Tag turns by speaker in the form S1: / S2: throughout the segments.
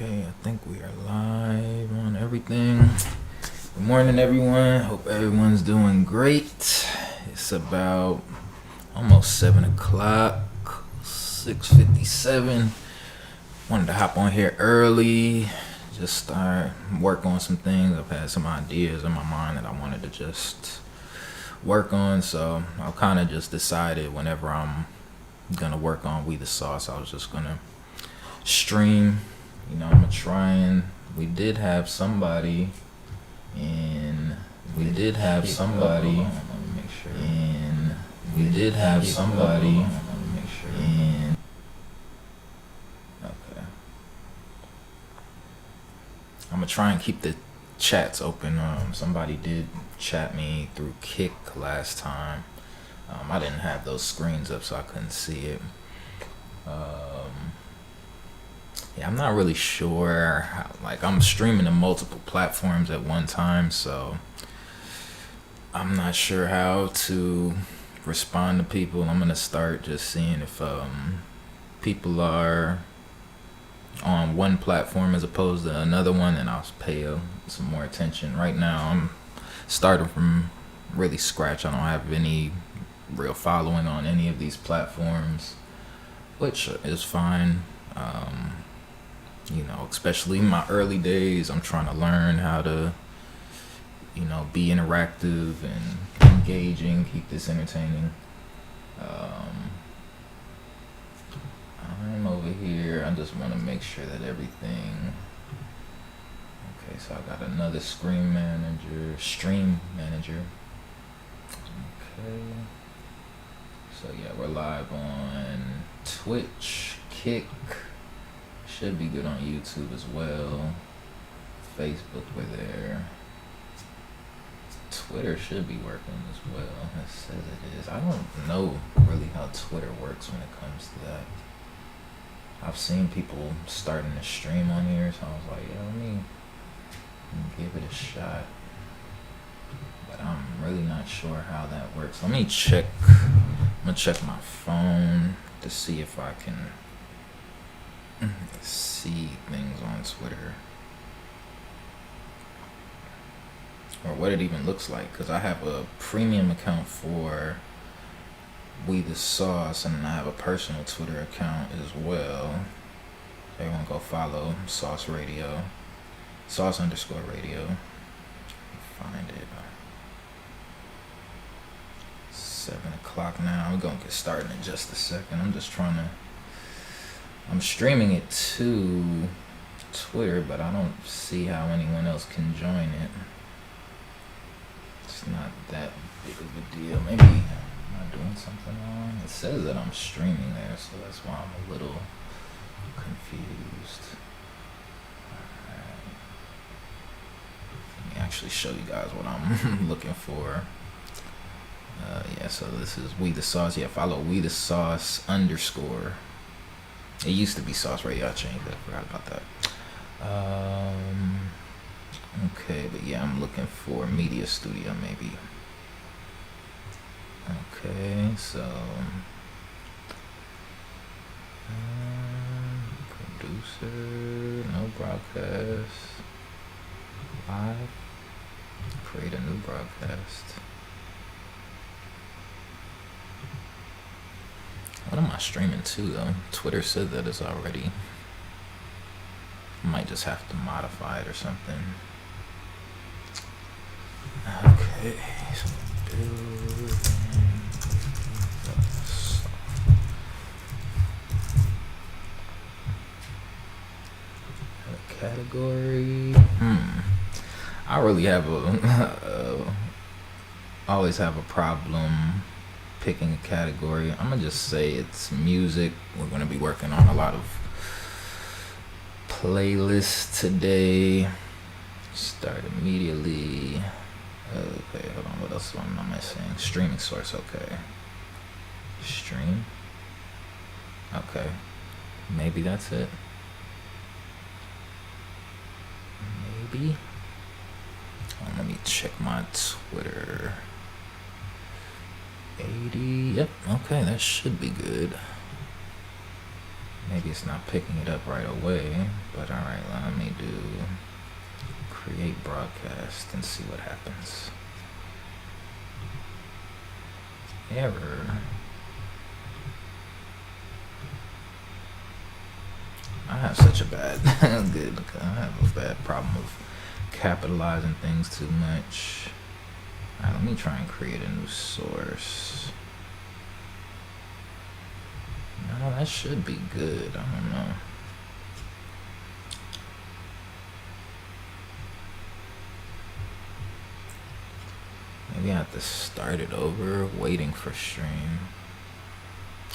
S1: Okay, I think we are live on everything. Good morning, everyone. Hope everyone's doing great. It's about almost 7 o'clock, 6:57. Wanted to hop on here early, just start work on some things. I've had some ideas in my mind that I wanted to just work on, so I kind of just decided whenever I'm gonna work on WeTheSauce, I was just gonna stream. I'm trying. We did have somebody in. We did have somebody. Let me make sure. In. We did have somebody. Let me make sure. In. Okay. I'm gonna try and keep the chats open. Somebody did chat me through Kick last time. I didn't have those screens up, so I couldn't see it. Yeah, I'm not really sure. I'm streaming to multiple platforms at one time, so I'm not sure how to respond to people. I'm gonna start just seeing if people are on one platform as opposed to another one, and I'll pay some more attention. Right now, I'm starting from really scratch. I don't have any real following on any of these platforms, which is fine. Especially in my early days, I'm trying to learn how to, be interactive and engaging, keep this entertaining. I'm over here. I just want to make sure that everything. Okay, so I got another stream manager. Okay. So yeah, we're live on Twitch, Kick. Should be good on YouTube as well. Facebook, we're there. Twitter should be working as well. It says it is. I don't know really how Twitter works when it comes to that. I've seen people starting to stream on here, so I was like, let me give it a shot. But I'm really not sure how that works. Let me check. I'm gonna check my phone to see if I can see things on Twitter, or what it even looks like, because I have a premium account for WeTheSauce, and I have a personal Twitter account as well. Everyone go follow Sauce Radio, Sauce_radio. Find it. 7 o'clock now. We're gonna get started in just a second. I'm streaming it to Twitter, but I don't see how anyone else can join it. It's not that big of a deal. Maybe I'm doing something wrong. It says that I'm streaming there, so that's why I'm a little confused. Alright. Let me actually show you guys what I'm looking for. So this is WeTheSauce. Yeah, follow WeTheSauce_. It used to be Sauce Radio. I changed that. I forgot about that. Okay, but yeah, I'm looking for Media Studio maybe. Okay, so producer, no broadcast, live, create a new broadcast. What am I streaming to though? Twitter said that it's already. I might just have to modify it or something. Okay, so category. I really have always have a problem picking a category. I'm gonna just say it's music. We're gonna be working on a lot of playlists today. Start immediately. Okay, hold on. What else am I saying? Streaming source. Okay. Stream. Okay. Maybe that's it. Maybe. Let me check my Twitter. 80. Yep. Okay, that should be good. Maybe it's not picking it up right away, but alright, let me do create broadcast and see what happens. Error. I have such a bad I have a bad problem of capitalizing things too much. Alright, let me try and create a new source. No, that should be good. I don't know. Maybe I have to start it over, waiting for stream.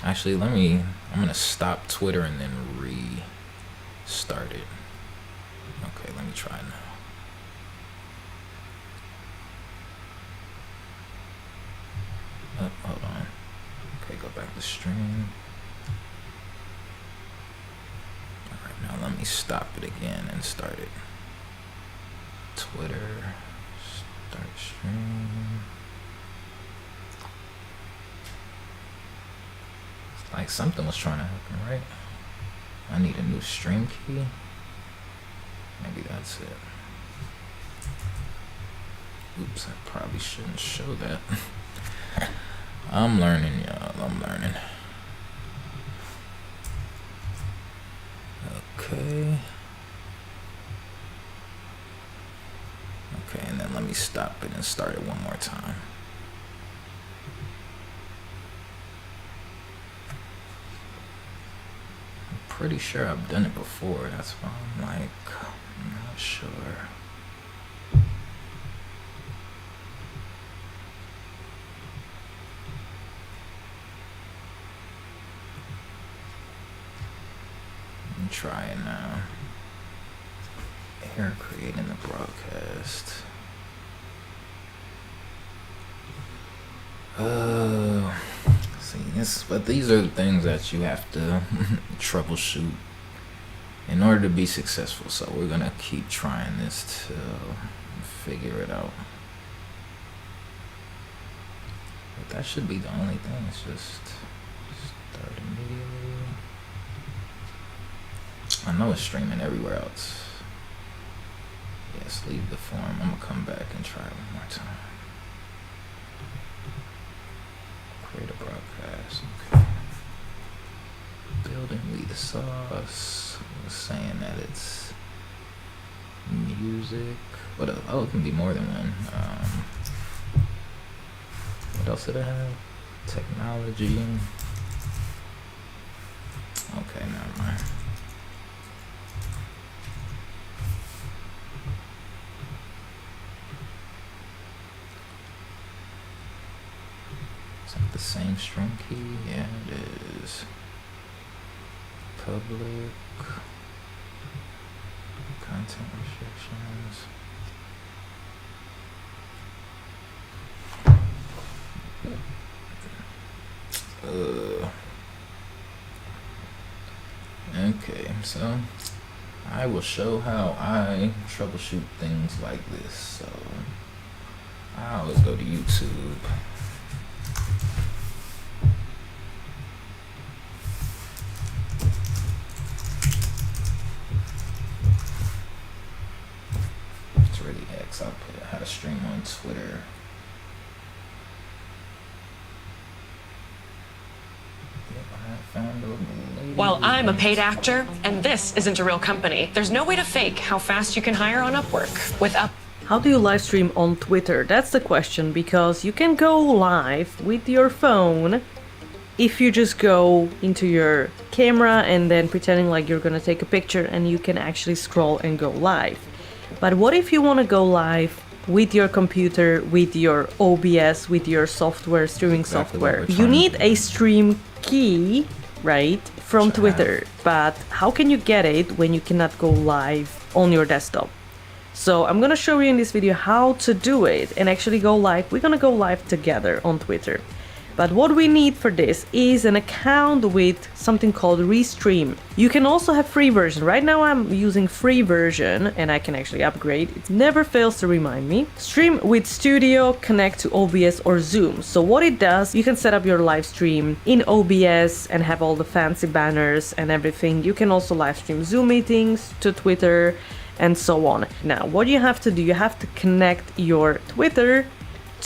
S1: Actually, I'm gonna stop Twitter and then restart it. Okay, let me try now. Oh, hold on. Okay, go back to stream. Alright, now let me stop it again and start it. Twitter, start stream. It's like something was trying to happen, right? I need a new stream key. Maybe that's it. Oops, I probably shouldn't show that. I'm learning, y'all. I'm learning. Okay. Okay, and then let me stop it and start it one more time. I'm pretty sure I've done it before. That's why I'm like, I'm not sure. Try it now. Here, creating the broadcast. See, but these are the things that you have to troubleshoot in order to be successful. So we're gonna keep trying this till figure it out. But that should be the only thing. It's just start immediately. I know it's streaming everywhere else. Yes, leave the form. I'm gonna come back and try it one more time. Create a broadcast. Okay. Building WeTheSauce. I was saying that it's music. What else? Oh, it can be more than one. What else did I have? Technology. Okay, never mind. The same string key? Yeah, it is. Public. Content restrictions. Okay, so I will show how I troubleshoot things like this. So I always go to YouTube. I'll put how to stream on Twitter.
S2: While I'm a paid actor, and this isn't a real company, there's no way to fake how fast you can hire on Upwork. With
S3: How do you live stream on Twitter? That's the question, because you can go live with your phone if you just go into your camera and then pretending like you're gonna take a picture, and you can actually scroll and go live. But what if you want to go live with your computer, with your OBS, with your software, streaming software? You need a stream key, right, from Twitter. But how can you get it when you cannot go live on your desktop? So I'm gonna show you in this video how to do it and actually go live. We're gonna go live together on Twitter. But what we need for this is an account with something called Restream. You can also have free version. Right now I'm using free version and I can actually upgrade. It never fails to remind me. Stream with Studio, connect to OBS or Zoom. So what it does, you can set up your live stream in OBS and have all the fancy banners and everything. You can also live stream Zoom meetings to Twitter and so on. Now, what you have to do, you have to connect your Twitter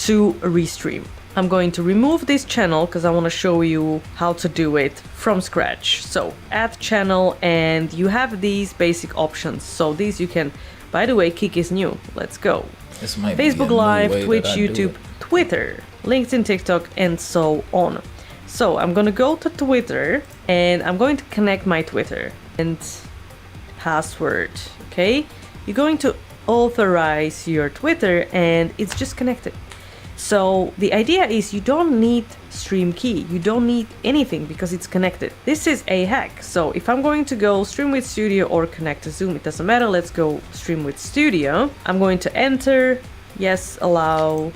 S3: to Restream. I'm going to remove this channel because I want to show you how to do it from scratch. So add channel and you have these basic options. So these you can, by the way, Kik is new. Let's go.
S1: This might be a
S3: Facebook
S1: new
S3: Live,
S1: way
S3: Twitch,
S1: that I do
S3: YouTube,
S1: it.
S3: Twitter, LinkedIn, TikTok, and so on. So I'm gonna go to Twitter and I'm going to connect my Twitter and password, okay? You're going to authorize your Twitter and it's just connected. So the idea is you don't need stream key, you don't need anything because it's connected. This is a hack. So if I'm going to go stream with Studio or connect to Zoom, it doesn't matter. Let's go stream with Studio. I'm going to enter, yes, allow,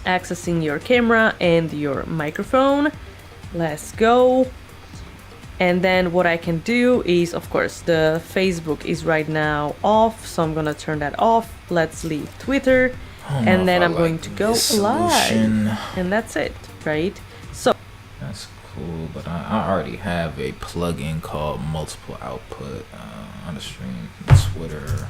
S3: accessing your camera and your microphone. Let's go. And then what I can do is, of course, the Facebook is right now off, so I'm gonna turn that off. Let's leave Twitter, and then I'm going to go live, and that's it, right? So
S1: That's cool, but I already have a plugin called multiple output on the stream Twitter.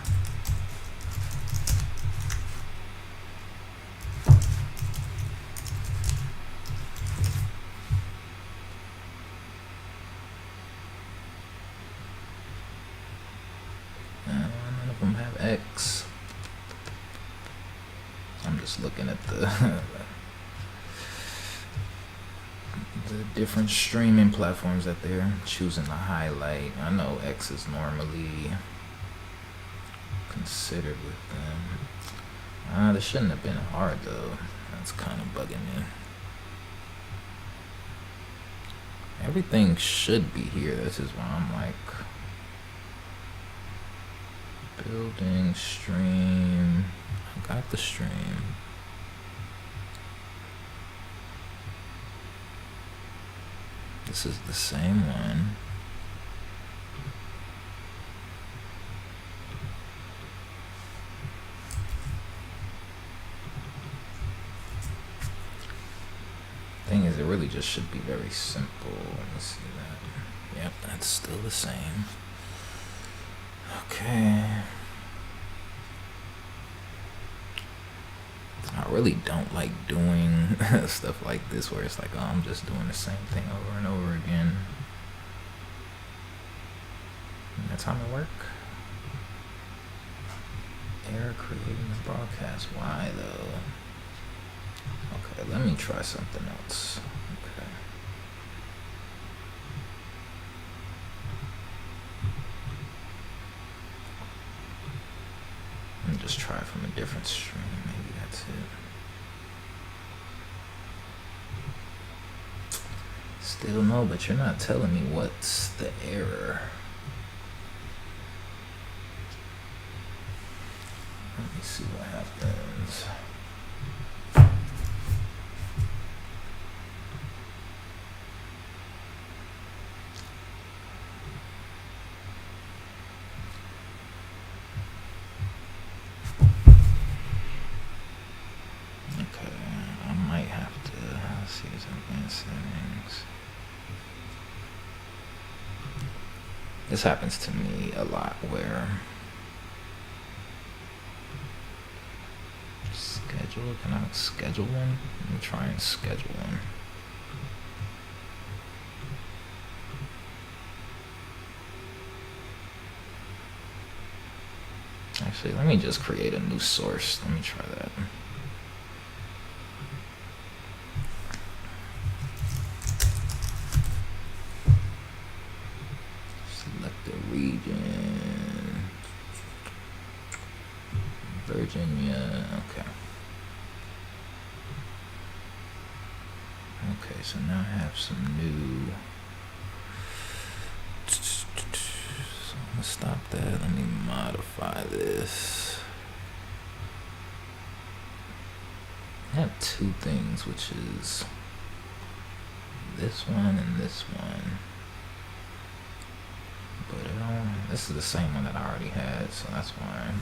S1: None of them have X. I'm just looking at the the different streaming platforms that they're choosing to highlight. I know X is normally considered with them. This shouldn't have been hard though. That's kind of bugging me. Everything should be here. This is why I'm like, building stream. I got the stream. This is the same one. Thing is, it really just should be very simple. Let me see that. Yep, that's still the same. Okay. I really don't like doing stuff like this where it's like, oh, I'm just doing the same thing over and over again. And that's how it work. Error creating the broadcast. Why though? Okay, let me try something else. Okay. Let me just try from a different stream. Maybe that's it. Still no, but you're not telling me what's the error. Let me see what happens. Okay, I might have to see some advanced settings. This happens to me a lot where schedule, can I schedule one? Let me try and schedule one. Actually, let me just create a new source. Let me try that. Select the region. Virginia. Okay. Okay, so now I have some new. So I'm gonna stop that. Let me modify this. have two things, which is this one and this one. But this is the same one that I already had, so that's why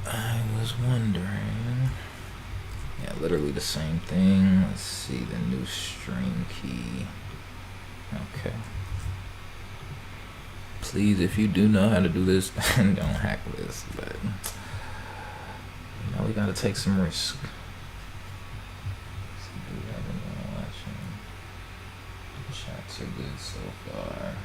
S1: I was wondering. Yeah, literally the same thing. Let's see, the new stream key. Okay. Please, if you do know how to do this, don't hack this. But we gotta take some risk. So do we have anyone watching? Chats are good so far.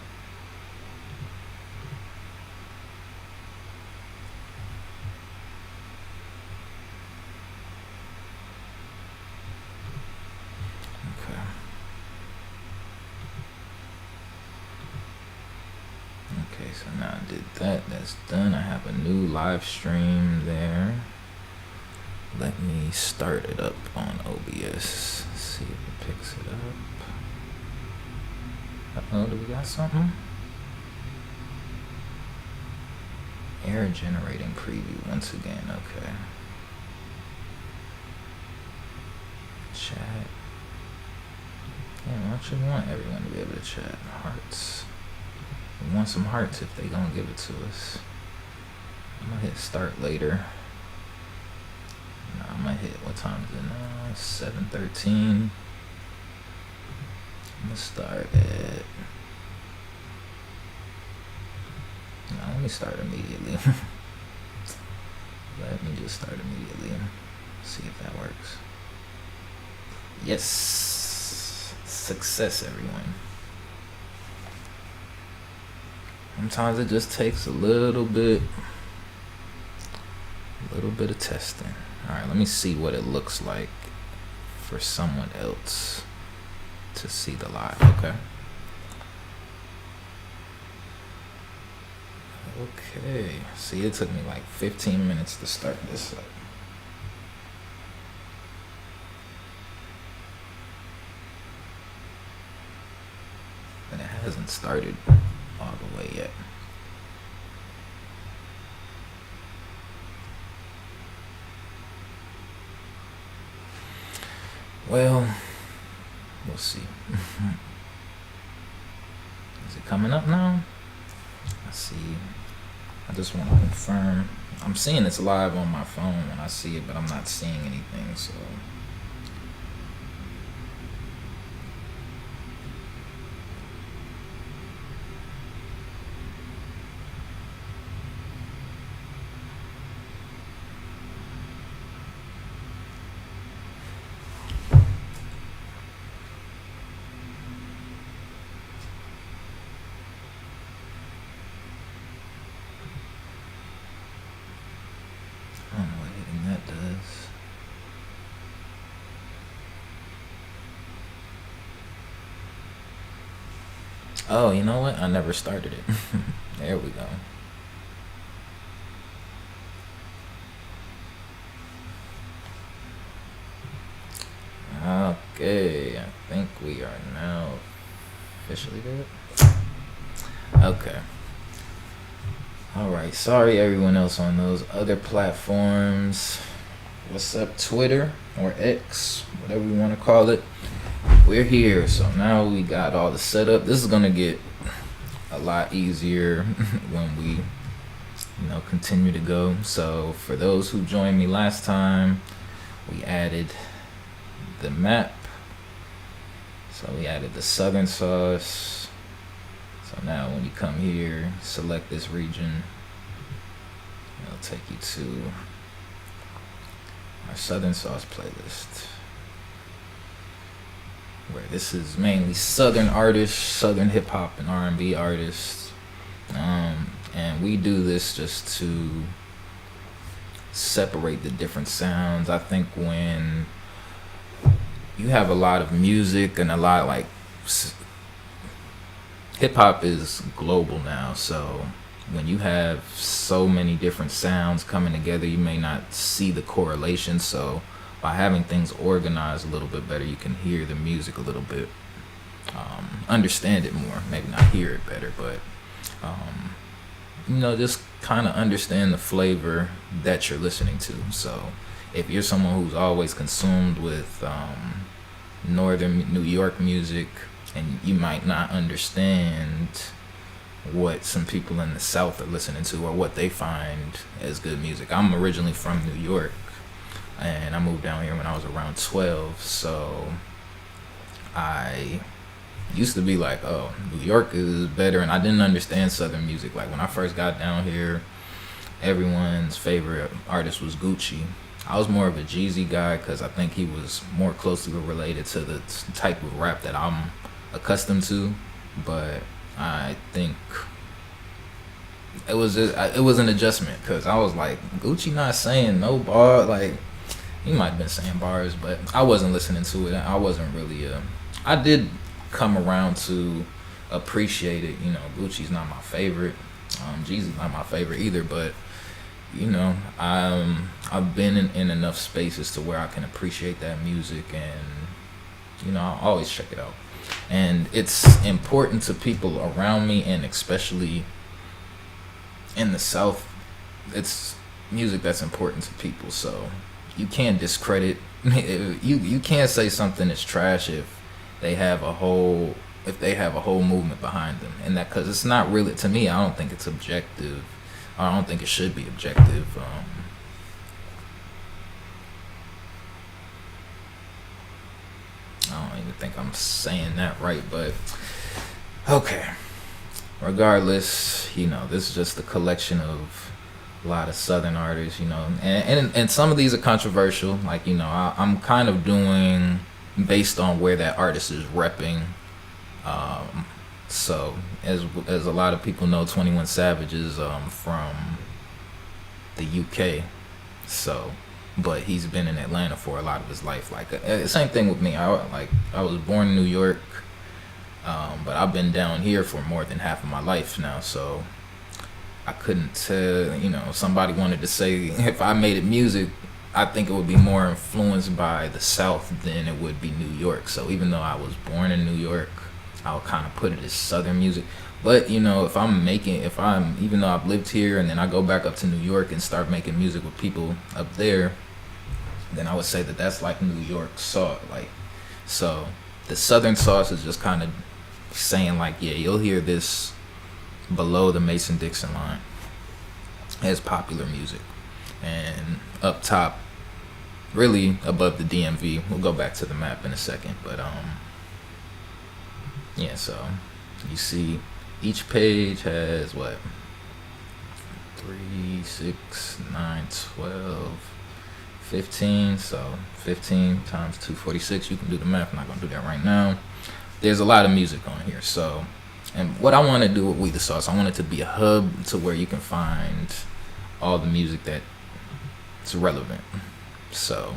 S1: Okay, so now I did that. That's done. I have a new live stream there. Let me start it up on OBS. See if it picks it up. Uh-oh, do we got something? Error generating preview once again. Okay. Chat. Yeah, don't you want everyone to be able to chat? Hearts. We want some hearts if they gonna give it to us. I'm gonna hit start later. No, I'm gonna hit, what time is it now? 7:13. I'm gonna start at, no, let me start immediately. Let me just start immediately. See if that works. Yes, success, everyone. Sometimes it just takes a little bit of testing. All right, let me see what it looks like for someone else to see the live. Okay, see, it took me like 15 minutes to start this up. But it hasn't started all the way yet. Well, we'll see. Is it coming up now? Let's see. I just want to confirm. I'm seeing it's live on my phone when I see it, but I'm not seeing anything, so. I don't know what hitting that does. Oh, you know what? I never started it. There we go. Okay, I think we are now officially good. Okay. Alright, sorry everyone else on those other platforms. What's up, Twitter or X, whatever you want to call it. We're here, so now we got all the setup. This is gonna get a lot easier when we continue to go. So for those who joined me last time, we added the map. So we added the southern sauce. So now when you come here, select this region, it'll take you to our southern sauce playlist, where this is mainly southern artists, southern hip hop and R&B artists. And we do this just to separate the different sounds. I think when you have a lot of music and a lot, like, hip hop is global now, so when you have so many different sounds coming together, you may not see the correlation. So by having things organized a little bit better, you can hear the music a little bit, understand it more, maybe not hear it better, but just kind of understand the flavor that you're listening to. So if you're someone who's always consumed with northern New York music, and you might not understand what some people in the South are listening to or what they find as good music. I'm originally from New York, and I moved down here when I was around 12, so I used to be like, oh, New York is better, and I didn't understand Southern music. Like, when I first got down here, everyone's favorite artist was Gucci. I was more of a Jeezy guy because I think he was more closely related to the type of rap that I'm accustomed to, but I think it was an adjustment because I was like, Gucci not saying no bar, like he might have been saying bars, but I wasn't listening to it. I wasn't really I did come around to appreciate it. You know, Gucci's not my favorite, Jeezy's not my favorite either, but you know, I've been in enough spaces to where I can appreciate that music, and you know, I'll always check it out. And it's important to people around me, and especially in the South, it's music that's important to people. So you can't discredit you can't say something is trash if they have a whole movement behind them, and that, because it's not really, to me, I don't think it's objective. I don't think it should be objective. I don't even think I'm saying that right, but okay. Regardless, you know, this is just a collection of a lot of Southern artists, you know, and some of these are controversial. Like, you know, I'm kind of doing based on where that artist is repping. So as a lot of people know, 21 Savage is from the UK, so, but he's been in Atlanta for a lot of his life. Like, same thing with me. I was born in New York, but I've been down here for more than half of my life now. So I couldn't tell, you know, somebody wanted to say if I made it music, I think it would be more influenced by the South than it would be New York. So even though I was born in New York, I'll kind of put it as Southern music. But, you know, even though I've lived here and then I go back up to New York and start making music with people up there, then I would say that that's like New York sauce. Like, so the Southern sauce is just kind of saying like, yeah, you'll hear this below the Mason-Dixon line as popular music, and up top, really above the DMV. We'll go back to the map in a second, but yeah, so you see each page has what, 3, 6, 9, 12, 15. So 15 times 246, you can do the math. I'm not gonna do that right now. There's a lot of music on here. So, and what I want to do with WeTheSauce, I want it to be a hub to where you can find all the music that's relevant. So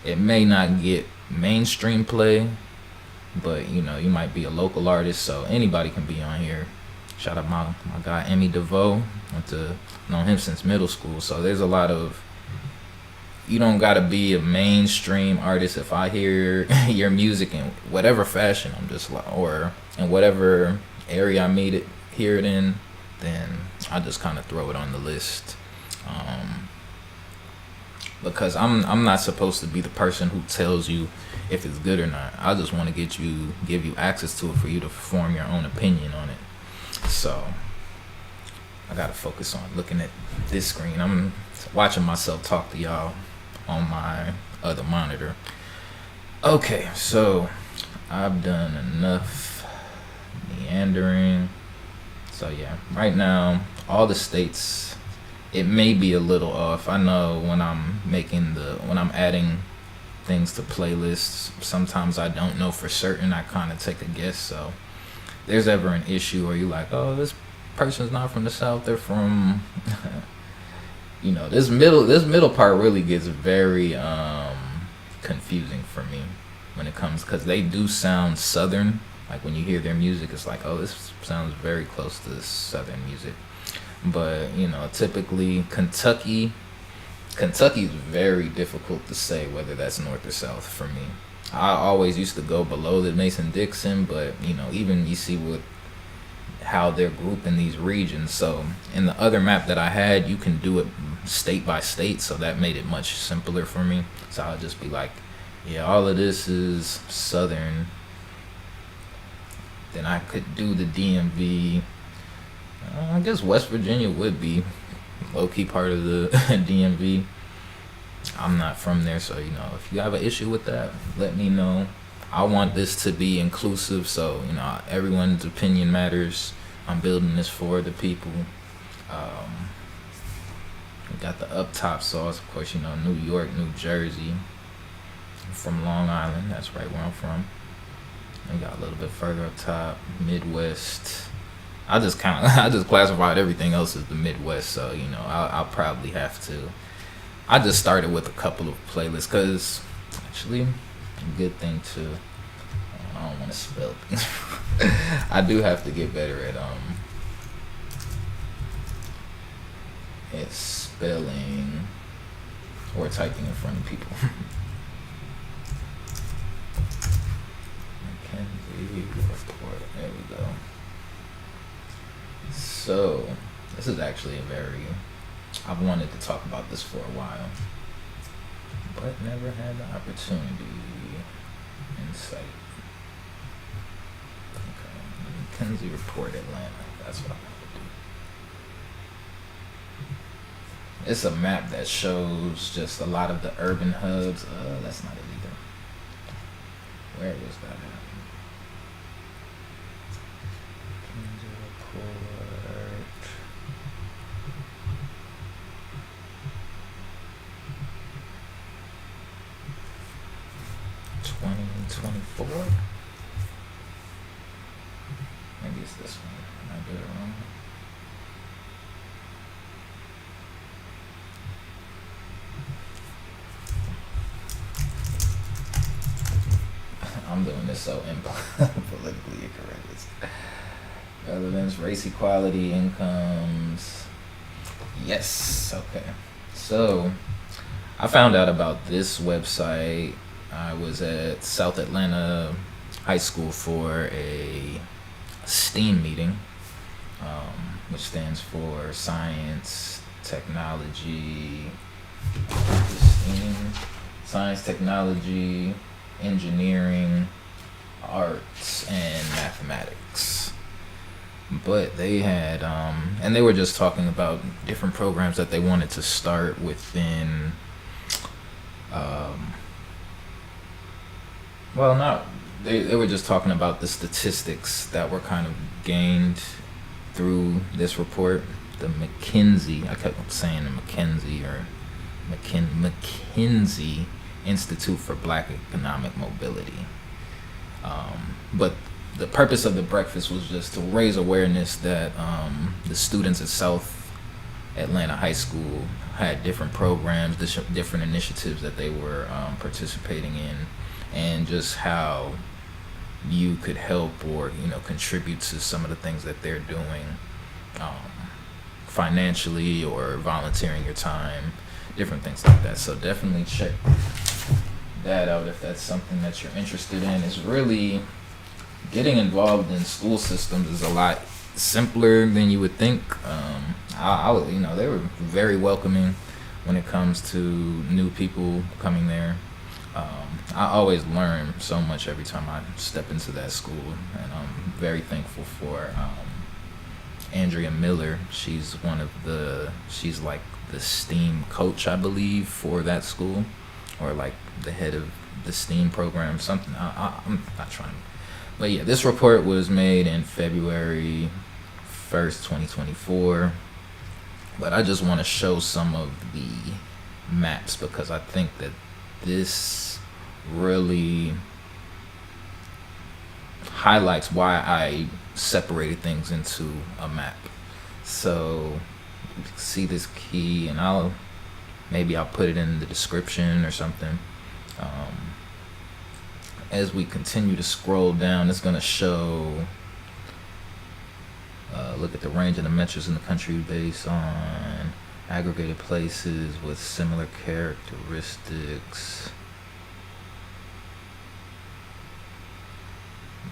S1: it may not get mainstream play, but you know, you might be a local artist, so anybody can be on here. Shout out my guy Emmy DeVoe. Known him since middle school. So there's a lot of, you don't gotta be a mainstream artist. If I hear your music in whatever fashion, I'm just like, or in whatever area I hear it in, then I just kind of throw it on the list. Because I'm not supposed to be the person who tells you if it's good or not. I just want to give you access to it for you to form your own opinion on it. So I gotta focus on looking at this screen. I'm watching myself talk to y'all on my other monitor. Okay, so I've done enough meandering. So yeah, right now all the states, it may be a little off. I know when I'm adding things to playlists, sometimes I don't know for certain. I kind of take a guess. So if there's ever an issue where you're like, oh, this person's not from the South, they're from you know, this middle part really gets very confusing for me when it comes, because they do sound Southern. Like when you hear their music, it's like, oh, this sounds very close to Southern music. But you know, typically Kentucky is very difficult to say whether that's North or South for me. I always used to go below the Mason-Dixon, but you know, even you see with how they're grouping these regions. So in the other map that I had, you can do it state by state, so that made it much simpler for me. So I'll just be like, yeah, all of this is southern. Then I could do the DMV. I guess West Virginia would be low-key part of the DMV. I'm not from there, so if you have an issue with that, let me know. I want this to be inclusive, so everyone's opinion matters. I'm building this for the people. We got the up top sauce, of course. New York, New Jersey. I'm from Long Island, that's right where I'm from. We got a little bit further up top, Midwest. I just classified everything else as the Midwest, so I'll probably have to. I just started with a couple of playlists, because actually, a good thing too. I don't want to spell things. I do have to get better at spelling or typing in front of people. Mackenzie report. There we go. So this is actually I've wanted to talk about this for a while, but never had the opportunity. Insight. Okay. Mackenzie report Atlanta. That's what I'm going to do. It's a map that shows just a lot of the urban hubs. That's not it either. Where was that at? Mackenzie report. 2024. Maybe it's this one. I did it wrong. I'm doing this so politically incorrect. Relevance, race equality, incomes. Yes. Okay. So I found out about this website. I was at South Atlanta High School for a STEAM meeting, which stands for Science, Technology, Science, Technology, Engineering, Arts, and Mathematics. But they had, and they were just talking about different programs that they wanted to start within, they were just talking about the statistics that were kind of gained through this report. The McKinsey, I kept saying the McKinsey or McKinsey Institute for Black Economic Mobility. But the purpose of the breakfast was just to raise awareness that the students at South Atlanta High School had different programs, different initiatives that they were participating in, and just how you could help or contribute to some of the things that they're doing financially or volunteering your time, different things like that. So definitely check that out if that's something that you're interested in. It's really getting involved in school systems is a lot simpler than you would think. They were very welcoming when it comes to new people coming there. I always learn so much every time I step into that school, and I'm very thankful for Andrea Miller. She's like the STEAM coach, I believe, for that school, or like the head of the STEAM program, something. I'm not trying to, but yeah, this report was made in February 1st, 2024. But I just want to show some of the maps because I think that this really highlights why I separated things into a map. So you can see this key, and I'll put it in the description or something. As we continue to scroll down, it's going to show, look at the range of the metros in the country based on aggregated places with similar characteristics.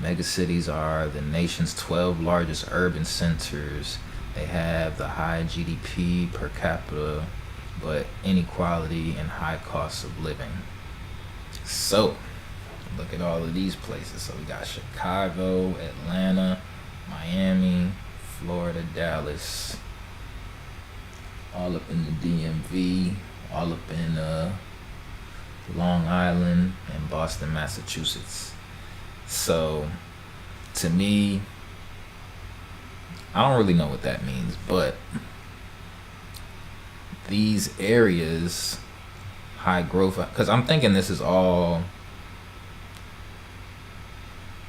S1: Megacities are the nation's 12 largest urban centers. They have the high GDP per capita, but inequality and high costs of living. So, look at all of these places. So we got Chicago, Atlanta, Miami, Florida, Dallas, all up in the DMV, all up in Long Island, and Boston, Massachusetts. So, to me, I don't really know what that means, but these areas, high growth, because I'm thinking this is all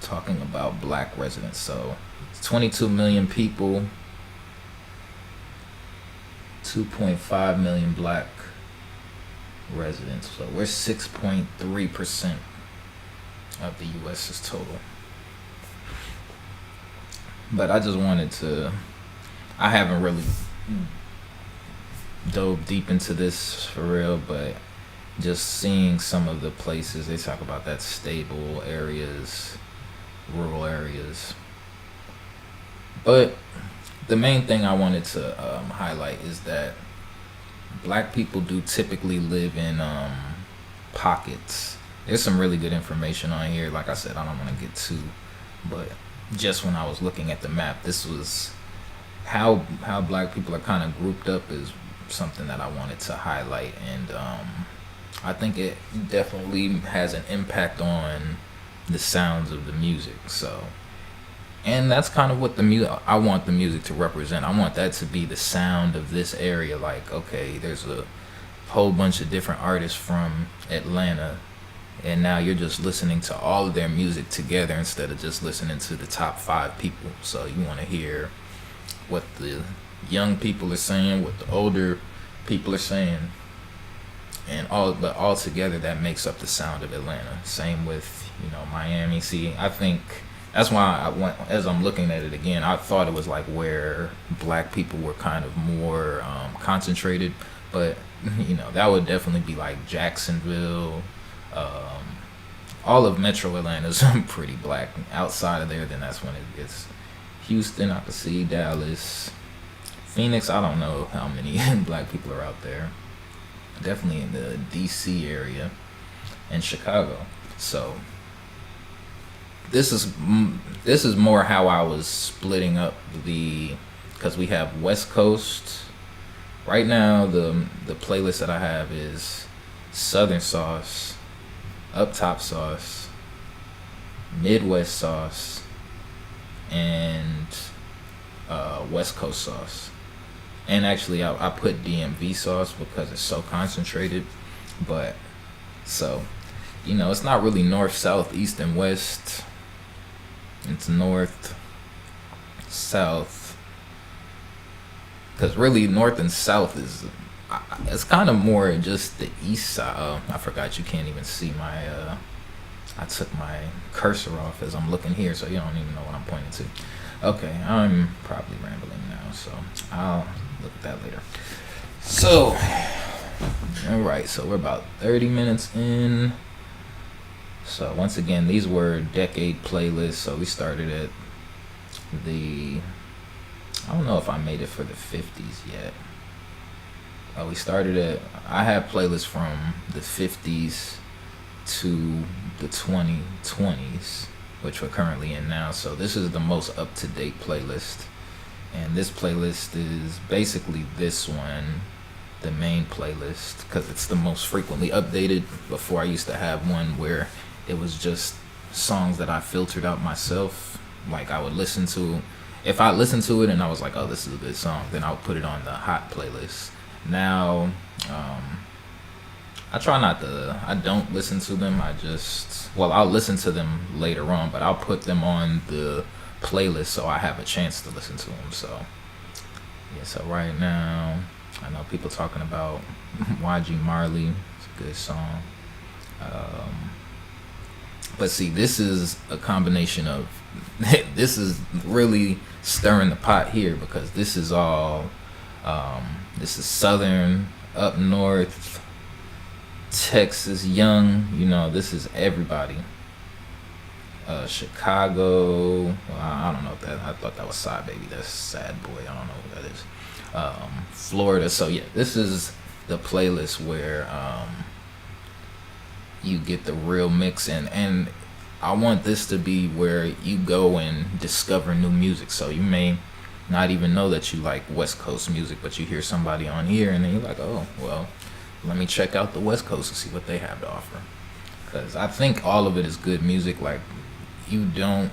S1: talking about black residents. So, it's 22 million people, 2.5 million black residents. So, we're 6.3% of the U.S.'s total. But I just wanted to, I haven't really dove deep into this for real, but just seeing some of the places they talk about, that stable areas, rural areas. But the main thing I wanted to highlight is that black people do typically live in pockets. There's some really good information on here. Like I said, I don't want to get too, but just when I was looking at the map, this was how black people are kind of grouped up is something that I wanted to highlight. And I think it definitely has an impact on the sounds of the music. So, and that's kind of what the music, I want the music to represent. I want that to be the sound of this area. Like, okay, there's a whole bunch of different artists from Atlanta, and now you're just listening to all of their music together instead of just listening to the top 5 people. So you want to hear what the young people are saying, what the older people are saying, and all together that makes up the sound of Atlanta. Same with, Miami. See, I think that's why I went, as I'm looking at it again, I thought it was like where black people were kind of more concentrated, but that would definitely be like Jacksonville. All of Metro Atlanta is pretty black. Outside of there, then that's when it gets Houston. I could see Dallas, Phoenix. I don't know how many black people are out there. Definitely in the DC area and Chicago. So this is more how I was splitting up because we have West Coast. Right now, the playlist that I have is Southern Sauce, Up Top Sauce, Midwest Sauce, and West Coast Sauce. And actually, I put DMV sauce because it's so concentrated. But, so, it's not really north, south, east, and west. It's north, south. Because really, north and south it's kind of more just the east side. I forgot you can't even see my, I took my cursor off as I'm looking here, so you don't even know what I'm pointing to. Okay, I'm probably rambling now, so I'll look at that later. So, alright, so we're about 30 minutes in. So once again, these were decade playlists, so we started at I don't know if I made it for the 50s yet. We started at, I have playlists from the 50s to the 2020s, which we're currently in now. So this is the most up-to-date playlist. And this playlist is basically this one, the main playlist, because it's the most frequently updated. Before I used to have one where it was just songs that I filtered out myself. Like I would listen to, if I listened to it and I was like, oh, this is a good song, then I would put it on the hot playlist. Now, I don't listen to them. I'll listen to them later on, but I'll put them on the playlist so I have a chance to listen to them. So, yeah, so right now, I know people talking about YG Marley. It's a good song. But see, this is a combination of, this is really stirring the pot here because this is all, this is Southern, up north, Texas, young, this is everybody. Chicago. Well, I don't know if that. I thought that was Side Baby. That's Sad Boy. I don't know who that is. Florida. So yeah, this is the playlist where you get the real mix, and I want this to be where you go and discover new music. So you may not even know that you like West Coast music, but you hear somebody on here and then you're like, oh well, let me check out the West Coast and see what they have to offer. Because I think all of it is good music. Like, you don't,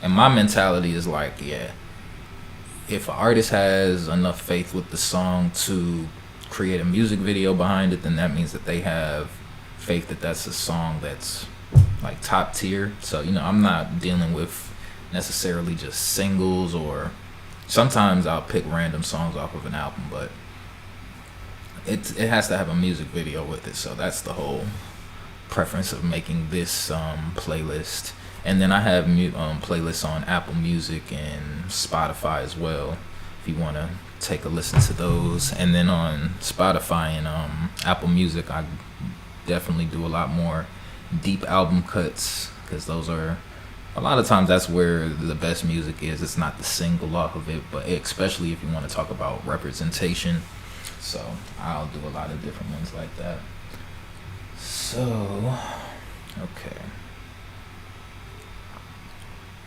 S1: and my mentality is like, yeah, if an artist has enough faith with the song to create a music video behind it, then that means that they have faith that that's a song that's like top tier. So, you know, I'm not dealing with necessarily just singles, or sometimes I'll pick random songs off of an album, but it has to have a music video with it. So that's the whole preference of making this playlist. And then I have playlists on Apple Music and Spotify as well, if you want to take a listen to those. And then on Spotify and Apple Music, I definitely do a lot more deep album cuts, because those are, a lot of times that's where the best music is. It's not the single off of it, but especially if you want to talk about representation. So I'll do a lot of different ones like that. So, okay.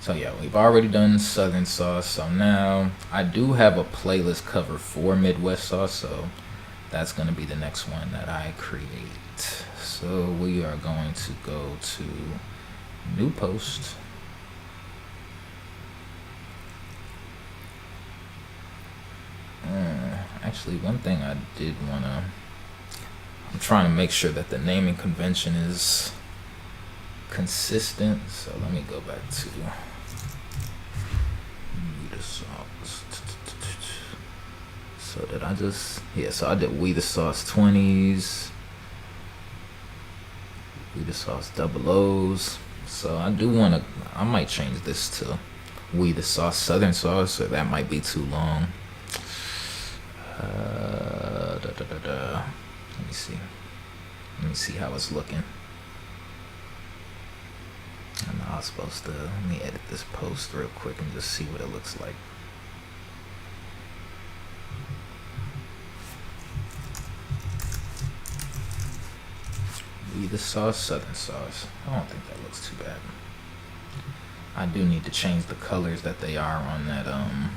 S1: So yeah, we've already done Southern Sauce. So now I do have a playlist cover for Midwest Sauce. So that's going to be the next one that I create. So we are going to go to New Post. Actually, one thing I did want to, I'm trying to make sure that the naming convention is consistent. So let me go back to WeTheSauce. So did I just, yeah, so I did WeTheSauce 20s, WeTheSauce double O's. So I do want to, I might change this to WeTheSauce Southern Sauce, so that might be too long. Let me see how it's looking. I'm not supposed to, let me edit this post real quick and just see what it looks like. WeTheSauce Southern Sauce. I don't think that looks too bad. I do need to change the colors that they are on that on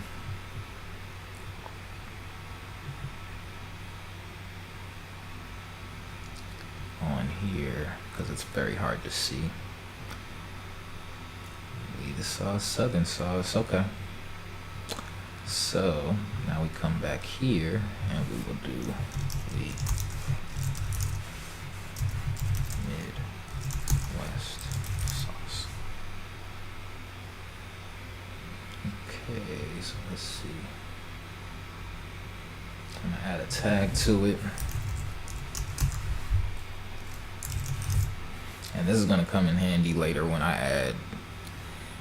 S1: here, because it's very hard to see. WeTheSauce Southern Sauce. Okay, so now we come back here and we will do the Midwest Sauce. Okay, so let's see, I'm gonna add a tag to it. And this is going to come in handy later when I add,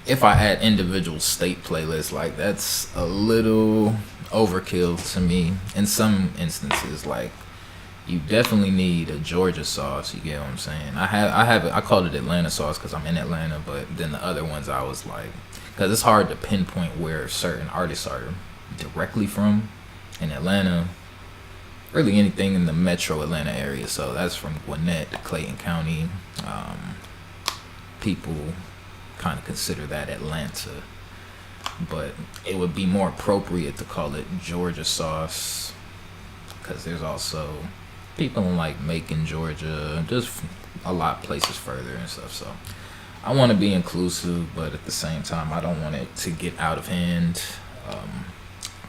S1: if I add individual state playlists. Like, that's a little overkill to me in some instances. Like, you definitely need a Georgia sauce, you get what I'm saying? I called it Atlanta sauce because I'm in Atlanta, but then the other ones I was like, because it's hard to pinpoint where certain artists are directly from in Atlanta. Really anything in the metro Atlanta area. So that's from Gwinnett, Clayton County. People kind of consider that Atlanta, but it would be more appropriate to call it Georgia sauce, because there's also people in like Macon, Georgia, just a lot of places further and stuff. So I want to be inclusive, but at the same time I don't want it to get out of hand.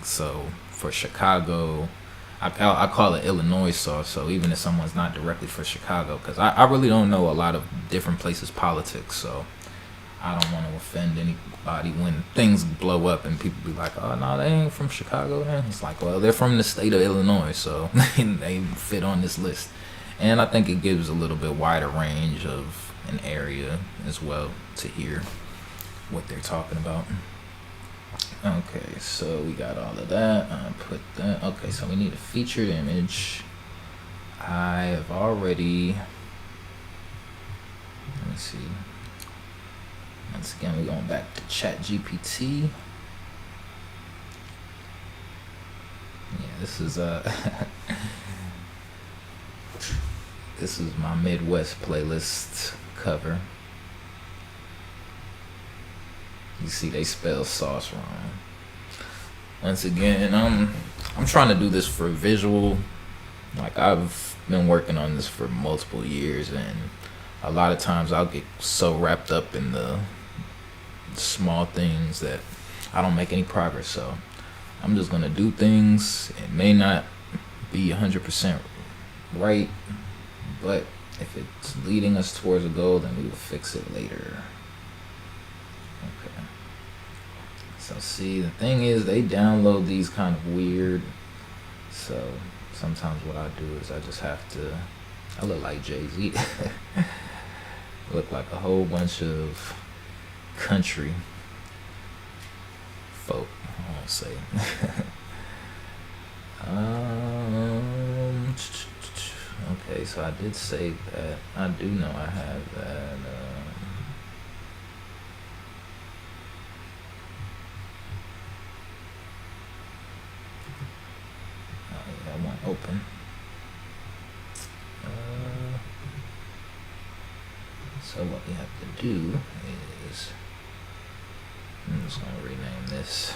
S1: So for Chicago, I call it Illinois sauce. So even if someone's not directly for Chicago, because I really don't know a lot of different places' politics, so I don't want to offend anybody when things blow up and people be like, oh no, they ain't from Chicago then. It's like, well, they're from the state of Illinois, so they fit on this list. And I think it gives a little bit wider range of an area as well to hear what they're talking about. Okay, so we got all of that. Put that. Okay, so we need a featured image. I have already, let me see. Once again, we're going back to ChatGPT. Yeah, this is this is my Midwest playlist cover. You see, they spell sauce wrong. Once again, I'm trying to do this for visual. Like, I've been working on this for multiple years, and a lot of times I'll get so wrapped up in the small things that I don't make any progress. So I'm just gonna do things. It may not be 100% right, but if it's leading us towards a goal, then we will fix it later. Okay. So see, the thing is, they download these kind of weird. So sometimes what I do is I just have to. I look like Jay-Z. Look like a whole bunch of country folk. I won't say. Okay, so I did save that. I do know I have that. I want open. So what we have to do is, I'm just going to rename this.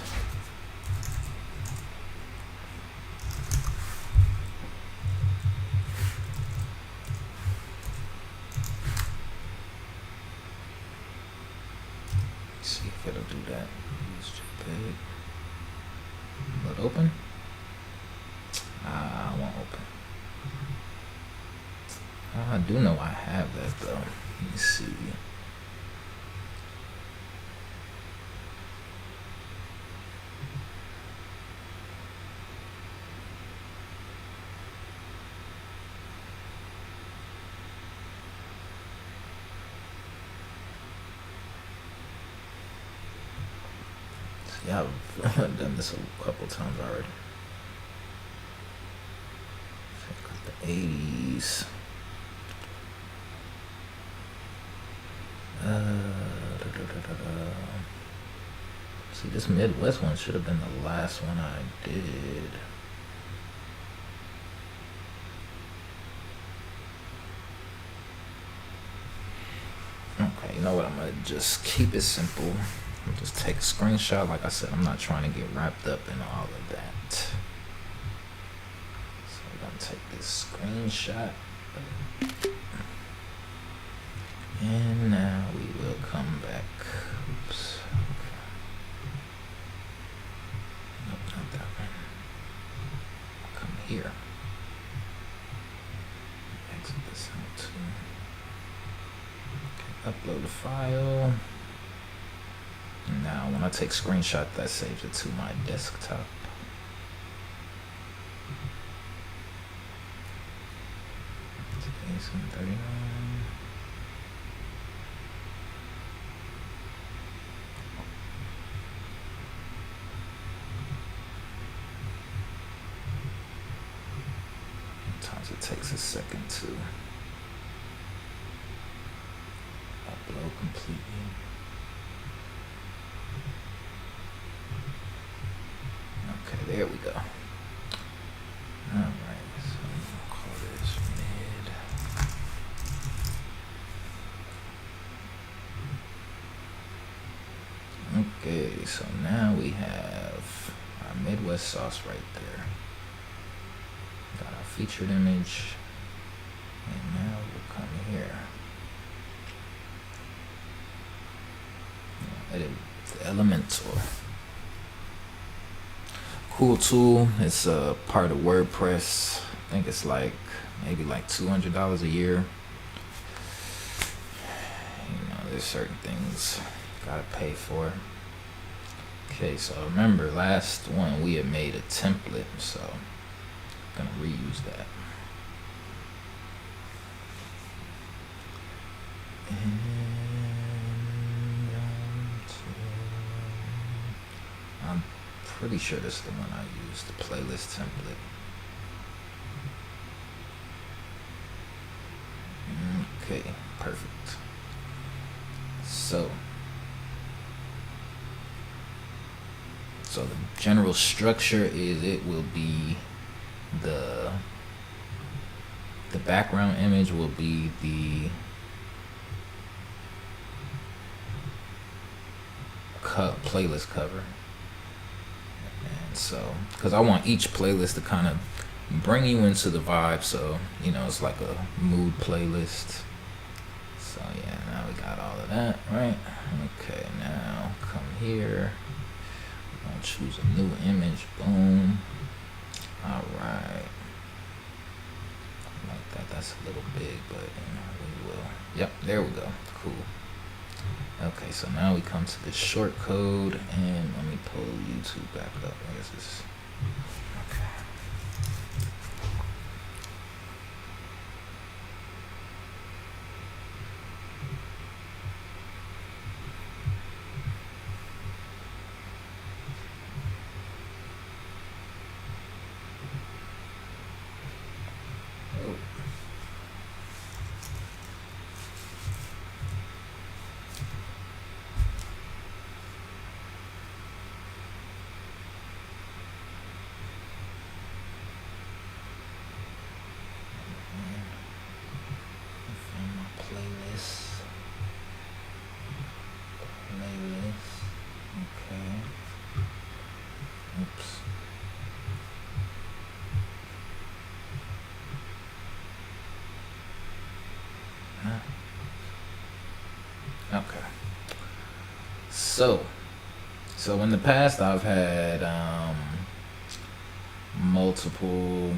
S1: Let's see if it'll do that. Use JPEG. Will it open? I won't open. I do know I have that though. Let me see. See, I've done this a couple times already. The 80s. See, this Midwest one should have been the last one I did. Okay, you know what? I'm gonna just keep it simple. I'll just take a screenshot. Like I said, I'm not trying to get wrapped up in all of that. So I'm gonna take this screenshot. And now we will come back. Oops. Okay. Nope, not that one. Come here. Exit this out too. Okay, upload the file. Now, when I take screenshot, that saves it to my desktop. Today's 39. Sometimes it takes a second to upload completely. Okay, there we go. Alright, so I'll call this mid. Okay, so now we have our Midwest sauce right there. Got our featured image. And now we'll come here. Edit the Elementor. Cool tool. It's a part of WordPress. I think it's like maybe like $200 a year. You know, there's certain things you gotta pay for. Okay, so remember last one we had made a template, so I'm gonna reuse that. I'm pretty sure this is the one I used, the playlist template. Okay, perfect. So So the general structure is it will be the background image will be the playlist cover. And so, because I want each playlist to kind of bring you into the vibe, so you know it's like a mood playlist. So yeah, now we got all of that, right? Okay, now come here. I'm gonna choose a new image. Boom. All right. Like that. That's a little big, but you know, we will. Yep, there we go. Cool. Okay, so now we come to the short code, and let me pull YouTube back up. I guess this. Okay. Okay. So in the past I've had multiple.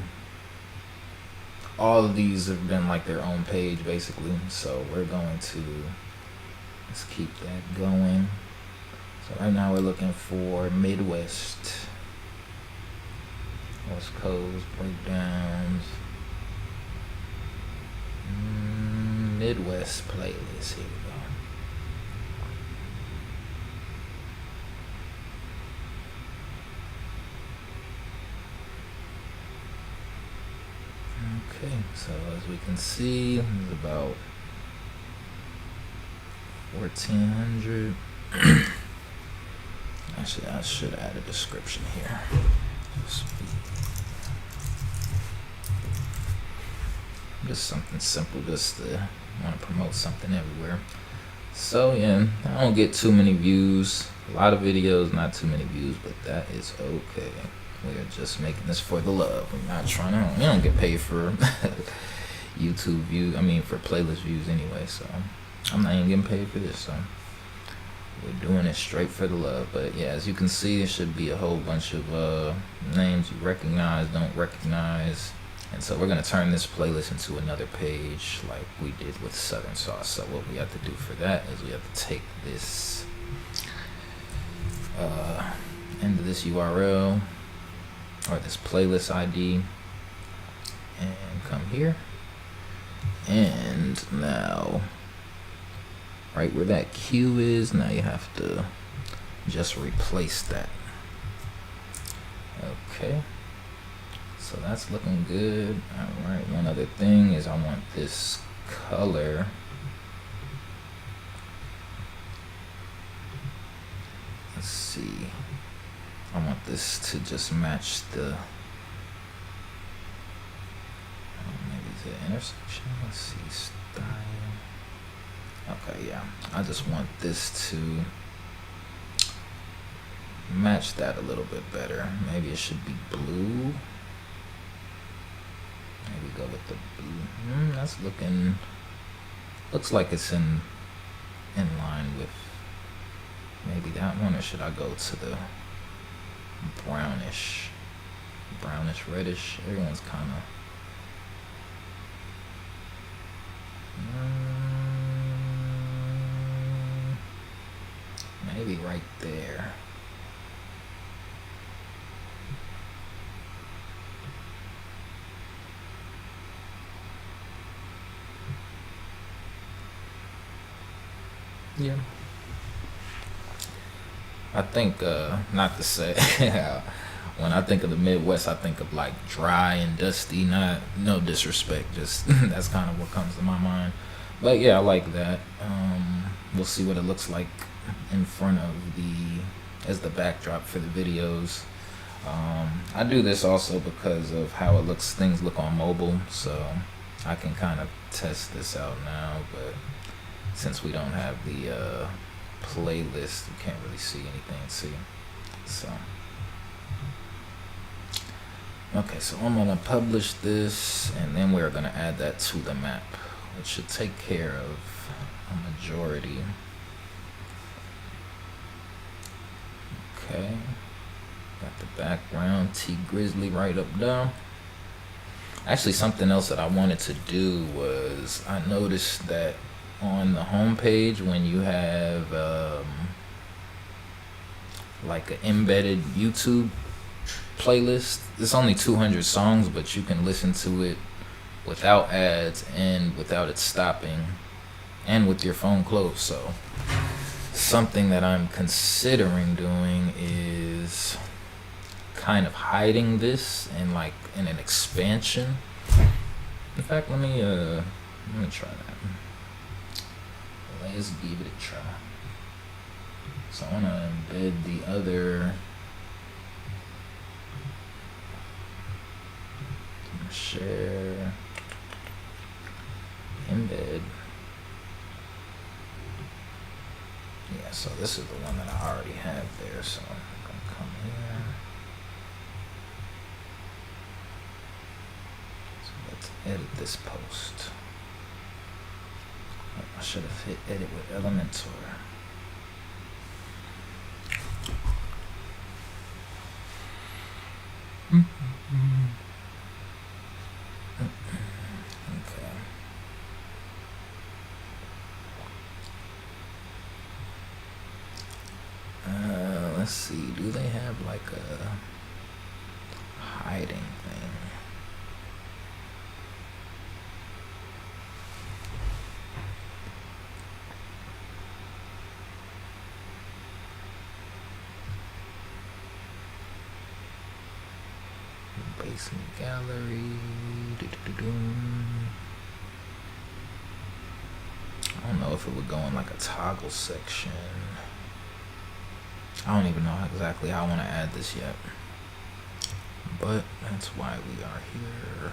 S1: All of these have been like their own page basically. So we're going to let's keep that going. So right now we're looking for Midwest, West Coast breakdowns, Midwest playlist. Here we go. Okay, so as we can see, there's about 1,400. I should add a description here. Just something simple, just to want to promote something everywhere. So yeah, I don't get too many views. A lot of videos, not too many views, but that is okay. We're just making this for the love. We're not trying to. We don't get paid for YouTube views. I mean, for playlist views anyway. So I'm not even getting paid for this. So we're doing it straight for the love. But yeah, as you can see, it should be a whole bunch of names you recognize, don't recognize. And so we're gonna turn this playlist into another page, like we did with Southern Sauce. So what we have to do for that is we have to take this into this URL. Or this playlist ID, and come here, and now right where that Q is, now you have to just replace that. Okay, so that's looking good. All right, one other thing is I want this color let's see, I want this to just match the maybe the intersection. Let's see, style. Okay, yeah, I just want this to match that a little bit better. Maybe it should be blue. Maybe go with the blue. That's looks like it's in line with maybe that one, or should I go to the brownish reddish? Everyone's kind of maybe right there. Yeah, I think not to say when I think of the Midwest, I think of like dry and dusty. Not no disrespect, just that's kind of what comes to my mind. But yeah, I like that. We'll see what it looks like in front of the as the backdrop for the videos. I do this also because of how things look on mobile, so I can kind of test this out now, but since we don't have the playlist, you can't really see anything, so okay, so I'm gonna publish this, and then we're gonna add that to the map, which should take care of a majority. Okay, got the background T Grizzly right up there. Actually, something else that I wanted to do was, I noticed that on the home page, when you have like an embedded YouTube playlist, it's only 200 songs, but you can listen to it without ads and without it stopping, and with your phone closed. So something that I'm considering doing is kind of hiding this in like in an expansion. In fact, let me try that. Let's give it a try. So I want to embed the other. Share. Embed. Yeah, so this is the one that I already have there. So I'm gonna come here. So let's edit this post. I should have hit edit with Elementor. Okay. Let's see. Do they have like a hiding thing? Basement gallery. I don't know if it would go in like a toggle section. I don't even know exactly how I want to add this yet, but that's why we are here.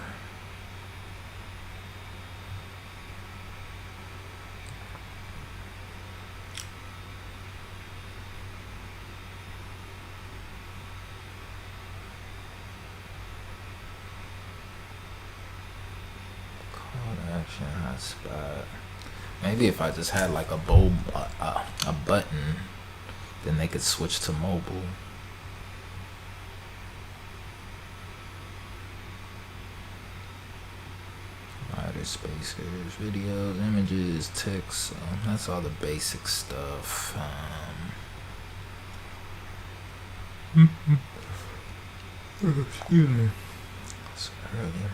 S1: Hotspot. Maybe if I just had like a button, then they could switch to mobile. Wider spacers, videos, images, text. So that's all the basic stuff. Excuse me. That's earlier.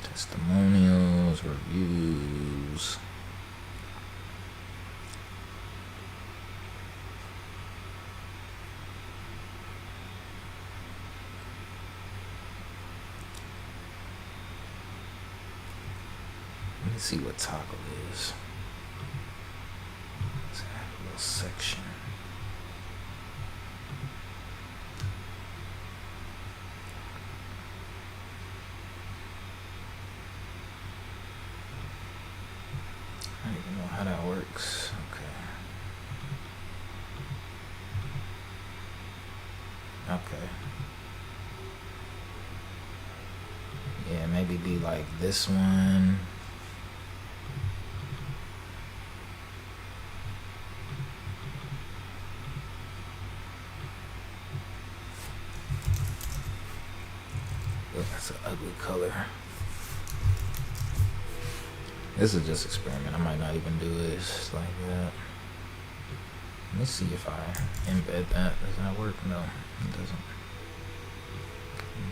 S1: Testimonials, reviews. Let me see what toggle is. Let's add a little section. I don't even know how that works. Okay. Yeah, maybe be like this one. Look, that's an ugly color. This is just experiment. I might not even do this like that. Let me see if I embed that. Does that work? No, it doesn't.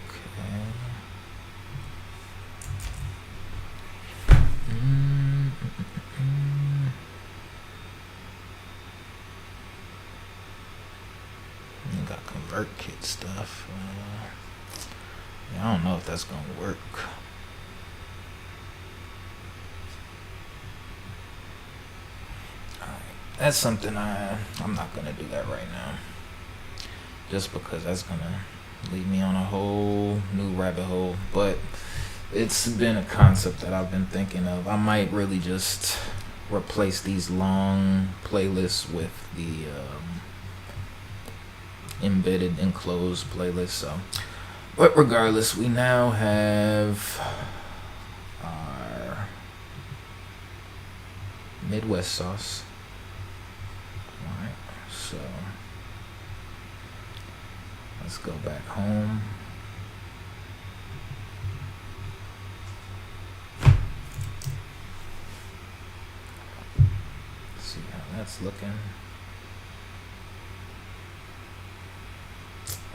S1: Okay. You got ConvertKit stuff. Yeah, I don't know if that's gonna work. that's something I'm not gonna do that right now, just because that's gonna lead me on a whole new rabbit hole. But it's been a concept that I've been thinking of. I might really just replace these long playlists with the embedded enclosed playlist. So, but regardless, we now have our Midwest sauce. Alright, so let's go back home. See how that's looking.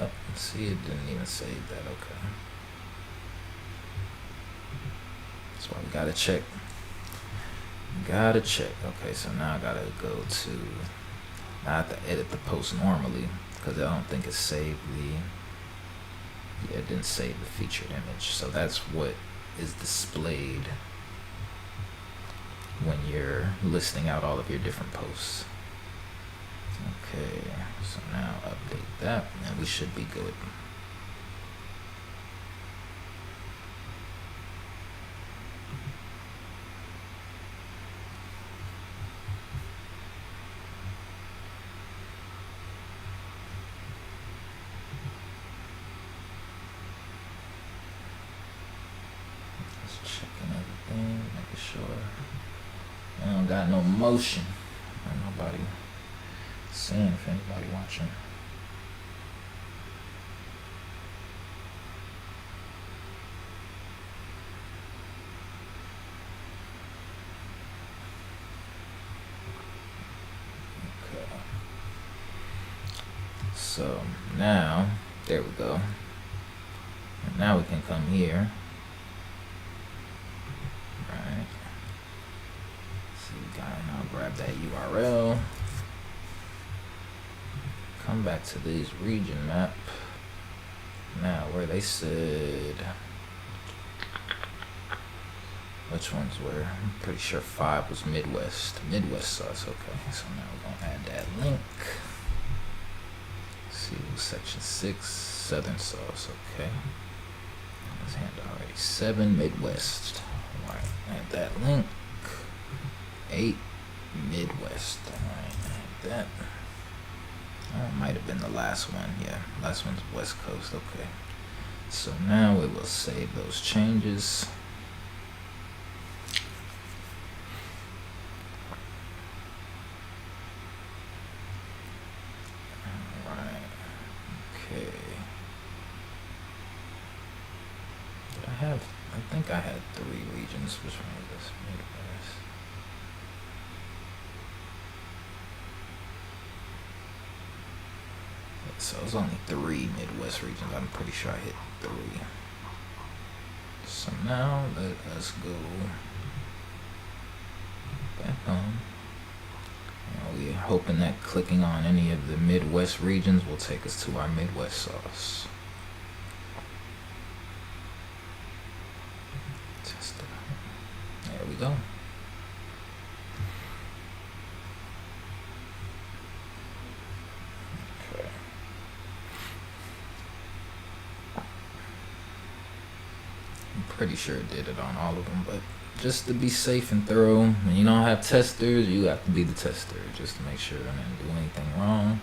S1: Oh, see, it didn't even save that. Okay. That's why we gotta check. Gotta check. Okay, so now I gotta go to. Now I have to edit the post normally because I don't think it saved the. Yeah, it didn't save the featured image. So that's what is displayed when you're listing out all of your different posts. Okay, so now update that and we should be good. Just checking everything, making sure I don't got no motion. Ain't nobody seeing if anybody watching. Okay. So now, there we go. And now we can come here. Right. So we got, and I'll grab that URL. Come back to this region map. Now where they said, which ones were? I'm pretty sure 5 was Midwest sauce. Okay, so now we're gonna add that link. Let's see, it was section 6 Southern sauce. Okay, let's handle already 7 Midwest. All right, add that link. 8 Midwest. All right, add that. Oh, it might have been the last one. Yeah, last one's West Coast. Okay. So now it will save those changes. Alright. Okay. Did I think I had 3 regions. Which one was this? Midwest. So it was only 3 Midwest regions. I'm pretty sure I hit 3. So now let us go back home. We're hoping that clicking on any of the Midwest regions will take us to our Midwest sauce. Test it out. There we go. Pretty sure it did it on all of them, but just to be safe and thorough, when you don't have testers, you have to be the tester just to make sure I didn't do anything wrong.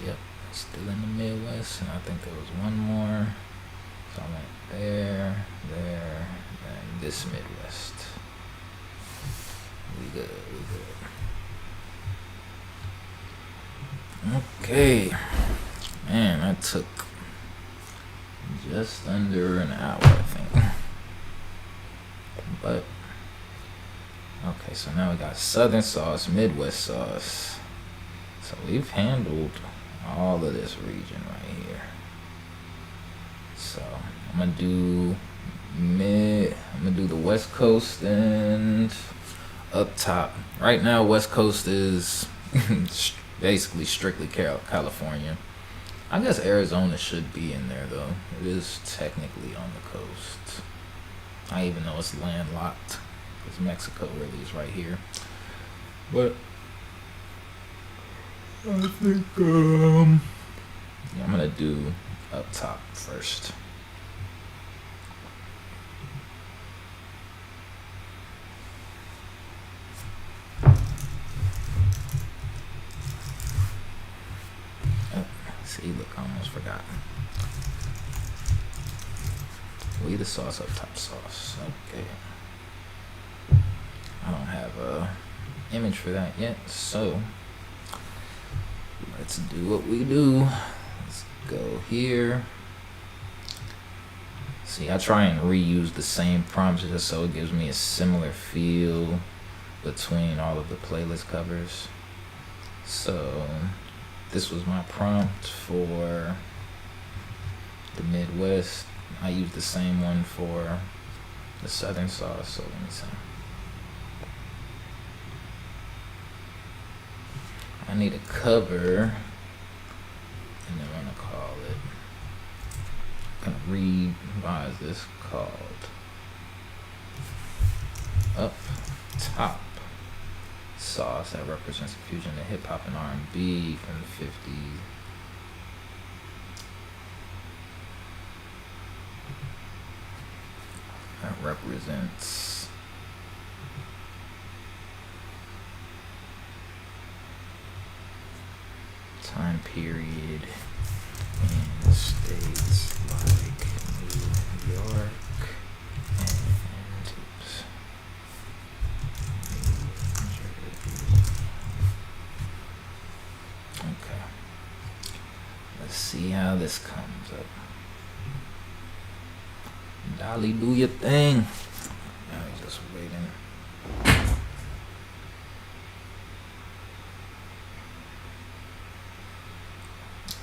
S1: Yep, still in the Midwest, and I think there was one more. So I went there, and this Midwest. We good. Okay, man, that took just under an hour, I think. But okay, so now we got Southern sauce, Midwest sauce. So we've handled all of this region right here. So I'm gonna do the West Coast and up top. Right now, West Coast is basically strictly California. I guess Arizona should be in there though. It is technically on the coast. I even know it's landlocked because Mexico really is right here. But I think yeah, I'm gonna do up top first. See, look, I almost forgot. WeTheSauce up top sauce. Okay. I don't have a image for that yet, so let's do what we do. Let's go here. See, I try and reuse the same prompts just so it gives me a similar feel between all of the playlist covers. So this was my prompt for the Midwest. I used the same one for the Southern sauce, so let me see. I need a cover, and then I'm gonna call it, I'm gonna revise this, called Up Top Sauce, that represents a fusion of hip hop and R&B from the 50s. That represents time period in states like New York and oops, New Jersey. Okay, let's see how this comes up. Dolly, do your thing. Now he's just waiting.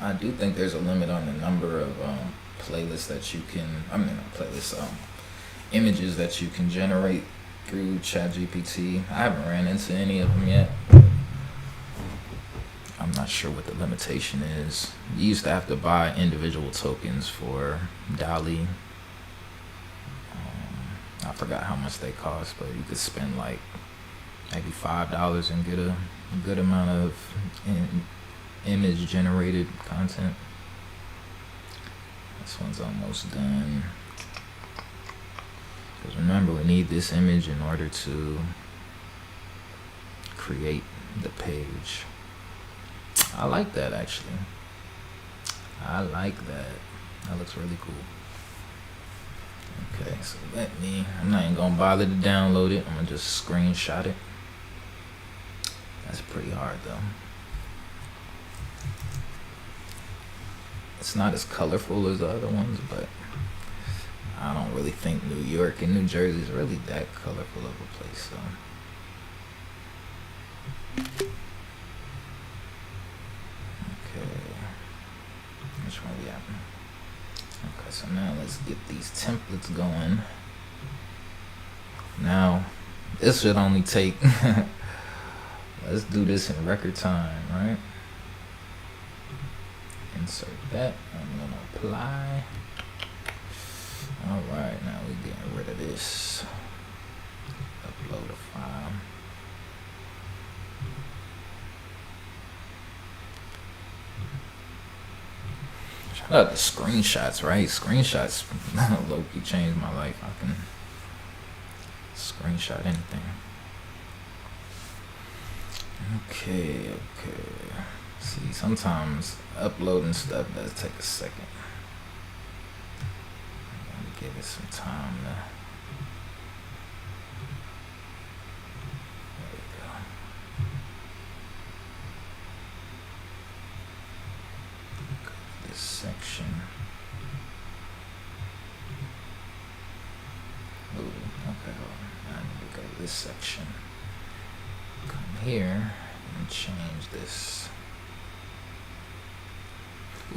S1: I do think there's a limit on the number of playlists that you can, not playlists, images that you can generate through ChatGPT. I haven't ran into any of them yet. I'm not sure what the limitation is. You used to have to buy individual tokens for Dolly. I forgot how much they cost, but you could spend like maybe $5 and get a good amount of image generated content. This one's almost done. Because remember, we need this image in order to create the page. I like that actually. I like that. That looks really cool. Okay, so I'm not even gonna bother to download it. I'm gonna just screenshot it. That's pretty hard though. It's not as colorful as the other ones, but I don't really think New York and New Jersey is really that colorful of a place, so. Okay, which one we at? Okay, so now let's get these templates going. Now, this should only take, let's do this in record time, right? Insert that, I'm gonna apply. Alright, now we're getting rid of this. Upload a file. Shout out to screenshots, right? Screenshots low-key changed my life. I can screenshot anything. Okay. See, sometimes uploading stuff does take a second. I'm gonna give it some time to. There we go. Go to this section. Ooh, okay, hold on. I need to go to this section. Come here and change this.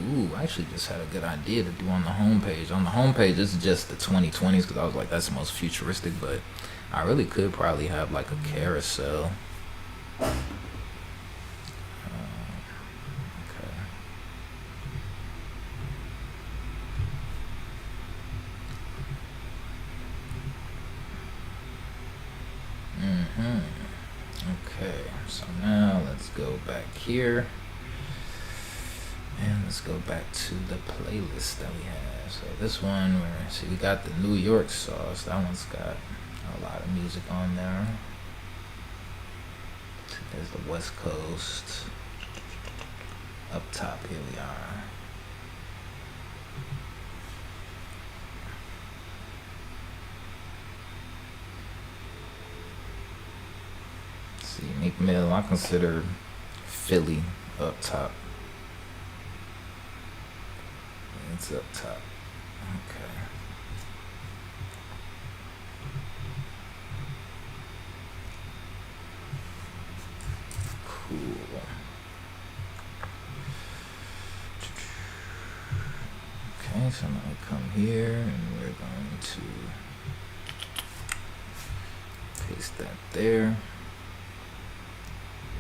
S1: Ooh, I actually just had a good idea to do on the homepage. On the homepage, it's just the 2020s because I was like, that's the most futuristic, but I really could probably have like a carousel. Okay. Okay, back here. And let's go back to the playlist that we have. So this one, we got the New York sauce. That one's got a lot of music on there. There's the West Coast. Up top, here we are. See, Meek Mill, I consider Philly up top. It's up top. Okay. Cool. Okay, so now we come here and we're going to paste that there.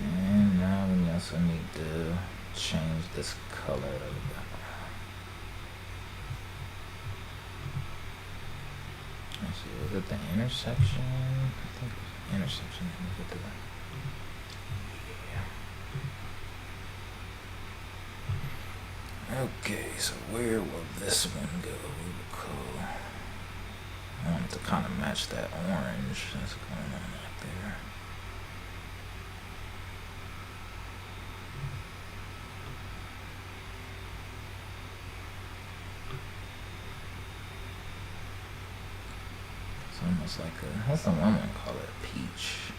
S1: And now we also need to change this color of the let's see, was it the intersection? I think it was the intersection. Let me get to that. Yeah. Okay, so where will this one go? We will go. I want it to kind of match that orange that's going on right there. Almost like that's the one I'm gonna call it a peach.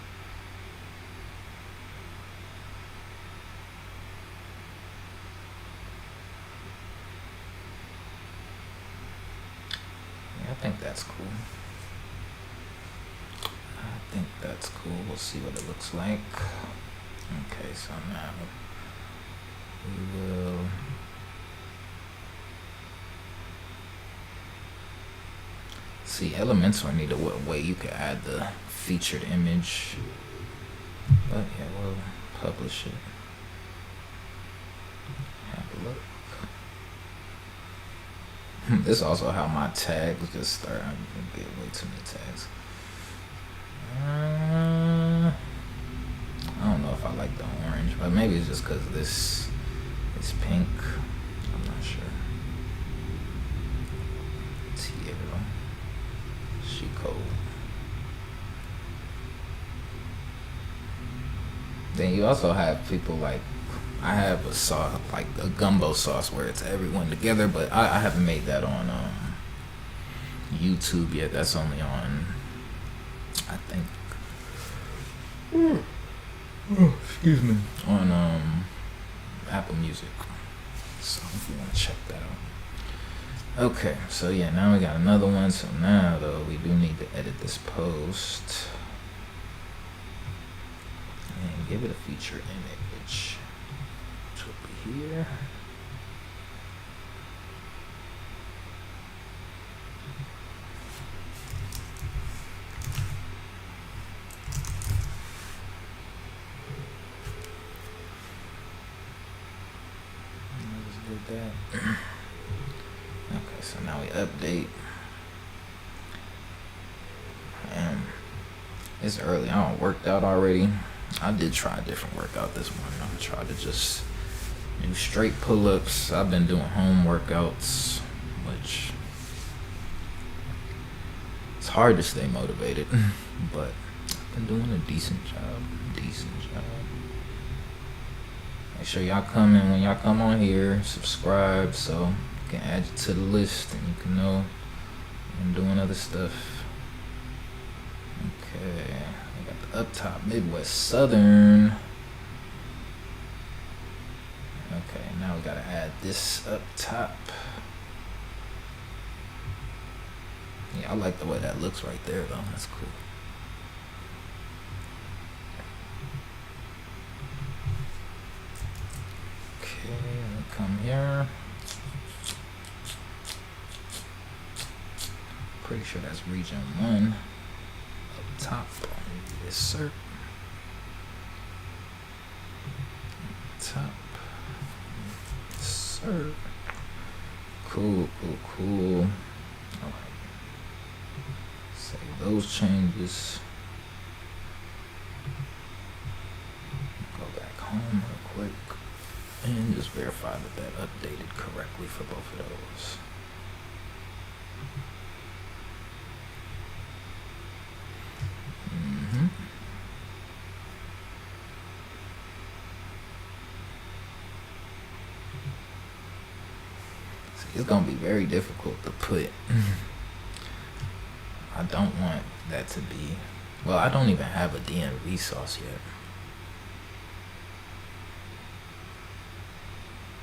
S1: Yeah, I think that's cool. I think that's cool. We'll see what it looks like. Okay, so now we will see, Elementor need a way you could add the featured image, but yeah, we'll publish it. Have a look. This is also how my tags just start. I'm gonna get way too many tags. I don't know if I like the orange, but maybe it's just because this is pink. I'm not sure. She cold. Then you also have people like, I have a sauce, like a gumbo sauce where it's everyone together, but I haven't made that on YouTube yet. That's only on, I think, excuse me, on Apple Music. So if you want to check that out. Okay, so yeah, now we got another one. So now though, we do need to edit this post and give it a feature image, which will be here. Let's do that. Okay, so now we update. It's early. I don't worked out already. I did try a different workout this morning. I tried to just do straight pull-ups. I've been doing home workouts, which it's hard to stay motivated, but I've been doing a decent job. Make sure y'all come in when y'all come on here. Subscribe so I can add you to the list and you can know I'm doing other stuff. Okay, we got the up top Midwest Southern. Okay, now we gotta add this up top. Yeah, I like the way that looks right there though. That's cool. Okay, we come here. Pretty sure that's region 1. Up top. Yes, sir. Top. Yes, sir. Cool. Alright. Save those changes. Go back home real and just verify that that updated correctly for both of those. See, it's gonna be very difficult to put. I don't want that to be. Well, I don't even have a DMV sauce yet.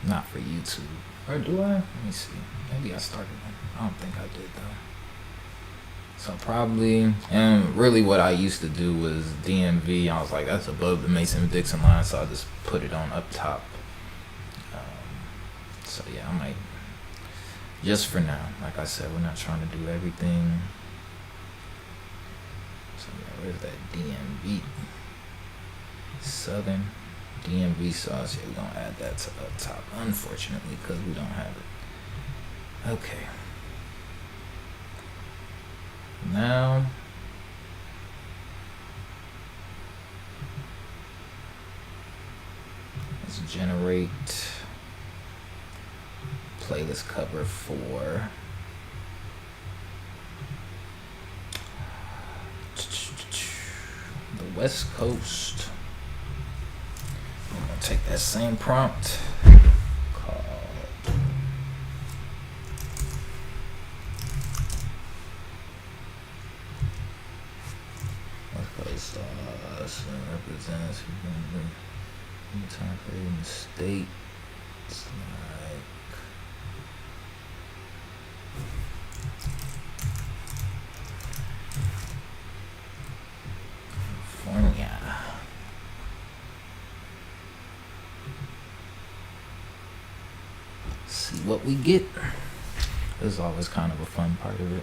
S1: Not for YouTube. Or do I? Let me see. Maybe I started one. I don't think I did though. So probably, and really what I used to do was DMV. I was like, that's above the Mason-Dixon line, so I just put it on up top. So yeah, I might, just for now. Like I said, we're not trying to do everything. So yeah, where's that DMV? Southern DMV sauce. Yeah, we're gonna add that to up top, unfortunately, because we don't have it. Okay. Now let's generate playlist cover for the West Coast. I'm gonna take that same prompt called WeTheSauce represents anytime creating states like California. See what we get. This is always kind of a fun part of it.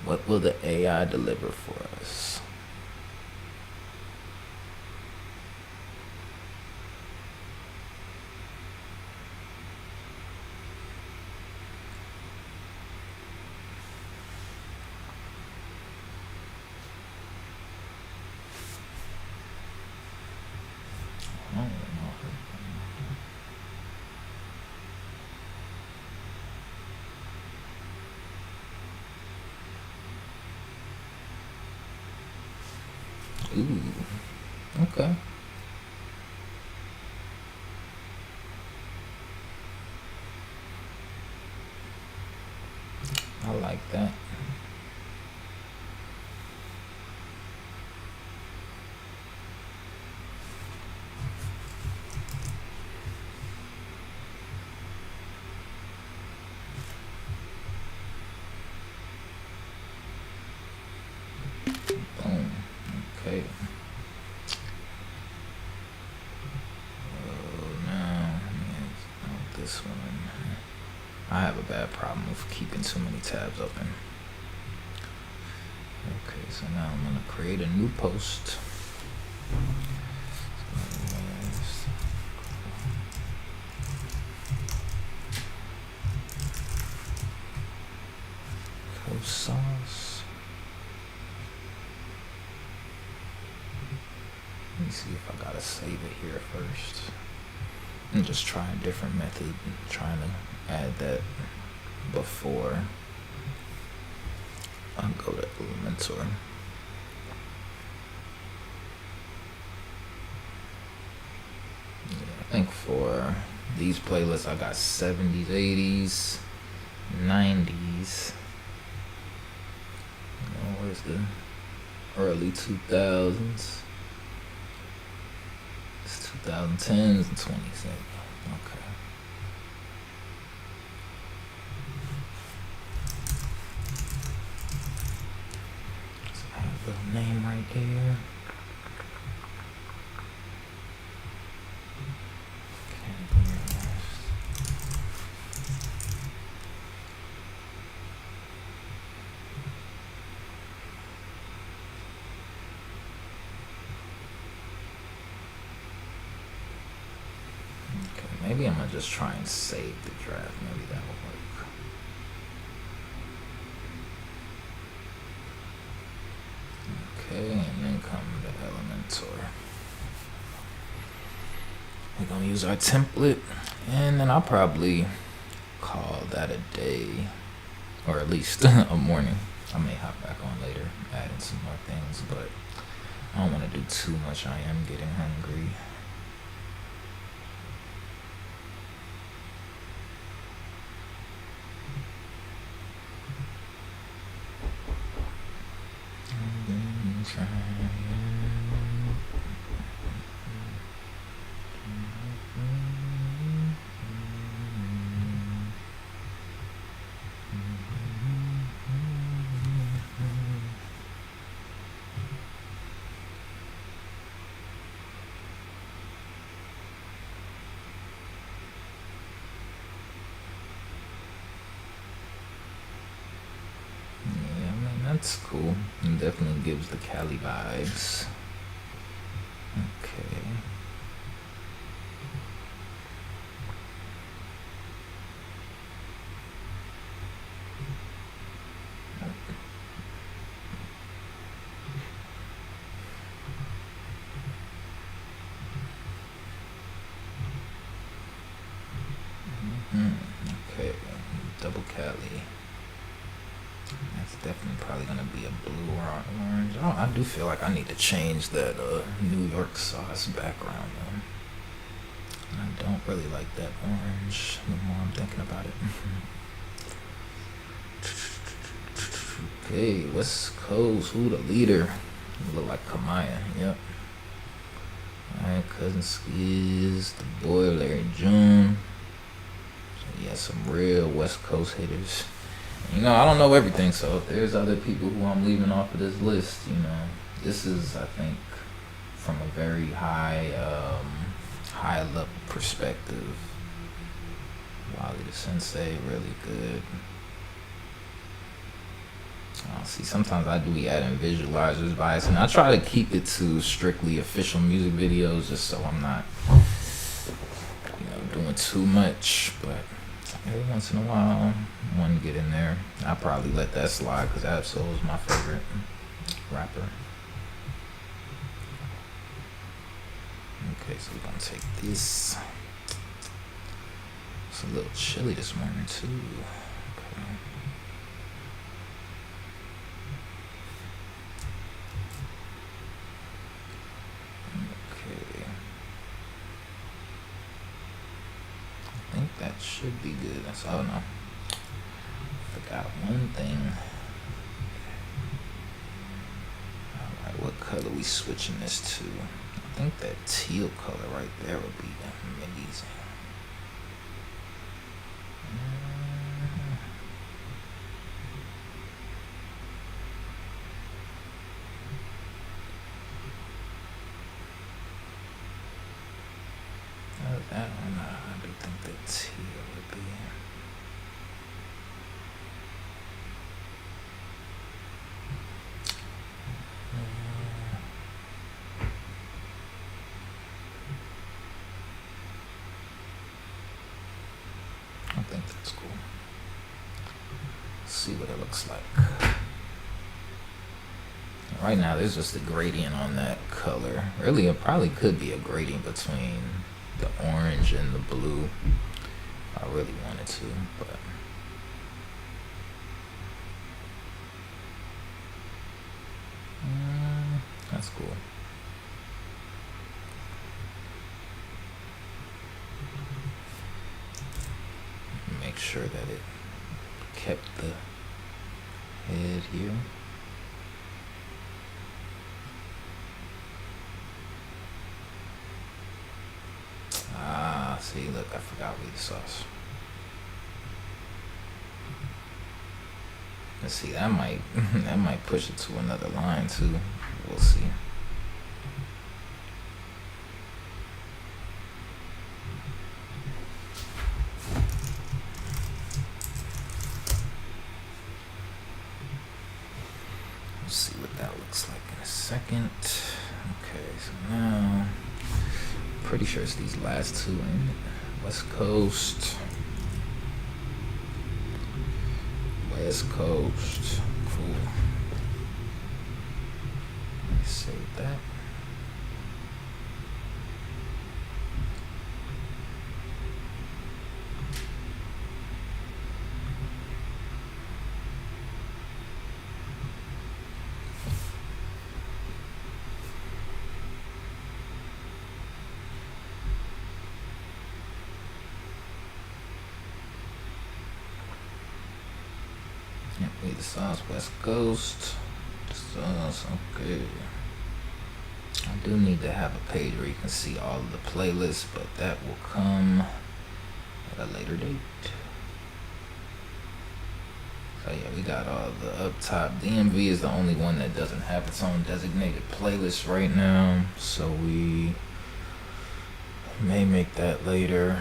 S1: What will the AI deliver for us? I don't know. Ooh, okay. I like that. Boom. Okay. Now, this one. I have a bad problem with keeping too many tabs open. Okay, so now I'm gonna create a new post. Sauce. Let me see if I gotta save it here first. I'm just trying a different method, trying to add that before I go to Elementor. Yeah, I think for these playlists I got 70s, 80s, 90s. Where's the early 2000s? It's 2010s and 20s. Okay. So I have a little name right there. Maybe I'm gonna just try and save the draft. Maybe that will work. Okay, and then come to Elementor. We're gonna use our template, and then I'll probably call that a day, or at least a morning. I may hop back on later, add in some more things, but I don't want to do too much. I am getting hungry. That's cool. It definitely gives the Cali vibes. Okay. Okay. Double Cali. That's definitely probably gonna be a blue or orange. Oh, I do feel like I need to change that New York sauce background though. I don't really like that orange the more I'm thinking about it. Okay, West Coast, who the leader? Look like Kamaya, yep. Alright, Cousin Skiz, the boy Larry June. So yeah, some real West Coast hitters. You know, I don't know everything, so if there's other people who I'm leaving off of this list, you know, this is, I think, from a very high level perspective. Wally the Sensei, really good. See, sometimes I do be adding visualizers bias, and I try to keep it to strictly official music videos, just so I'm not, you know, doing too much, but every once in a while, I want to get in there. I'll probably let that slide because Absol is my favorite rapper. Okay, so we're gonna take this. It's a little chilly this morning too. Okay. Okay. I think that should be good. That's all I know. Forgot one thing. Alright, what color we switching this to? I think that teal color right there would be amazing. That one, I do think that teal would be. I think that's cool. Let's see what it looks like. Right now, there's just a gradient on that color. Really, it probably could be a gradient between the orange and the blue if I really wanted to, but that's cool. Make sure that it kept the head here. See, look, I forgot WeTheSauce. Let's see, that might that might push it to another line too. We'll see. We'll see what that looks like in a second. Okay, so now pretty sure it's these last two, ain't it? West Coast. West Coast. Cool. Let me save that. WeTheSauce West Coast. Sauce, okay. I do need to have a page where you can see all of the playlists, but that will come at a later date. So yeah, we got all the up top. DMV is the only one that doesn't have its own designated playlist right now, so we may make that later.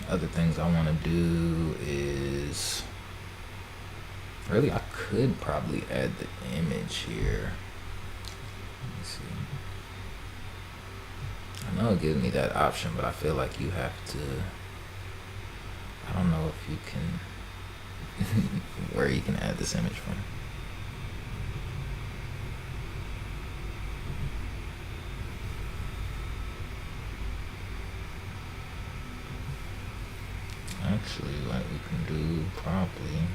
S1: Other things I want to do is really I could probably add the image here. Let me see. I know it gives me that option, but I feel like you have to. I don't know if you can. Where you can add this image from. Actually, what we can do probably,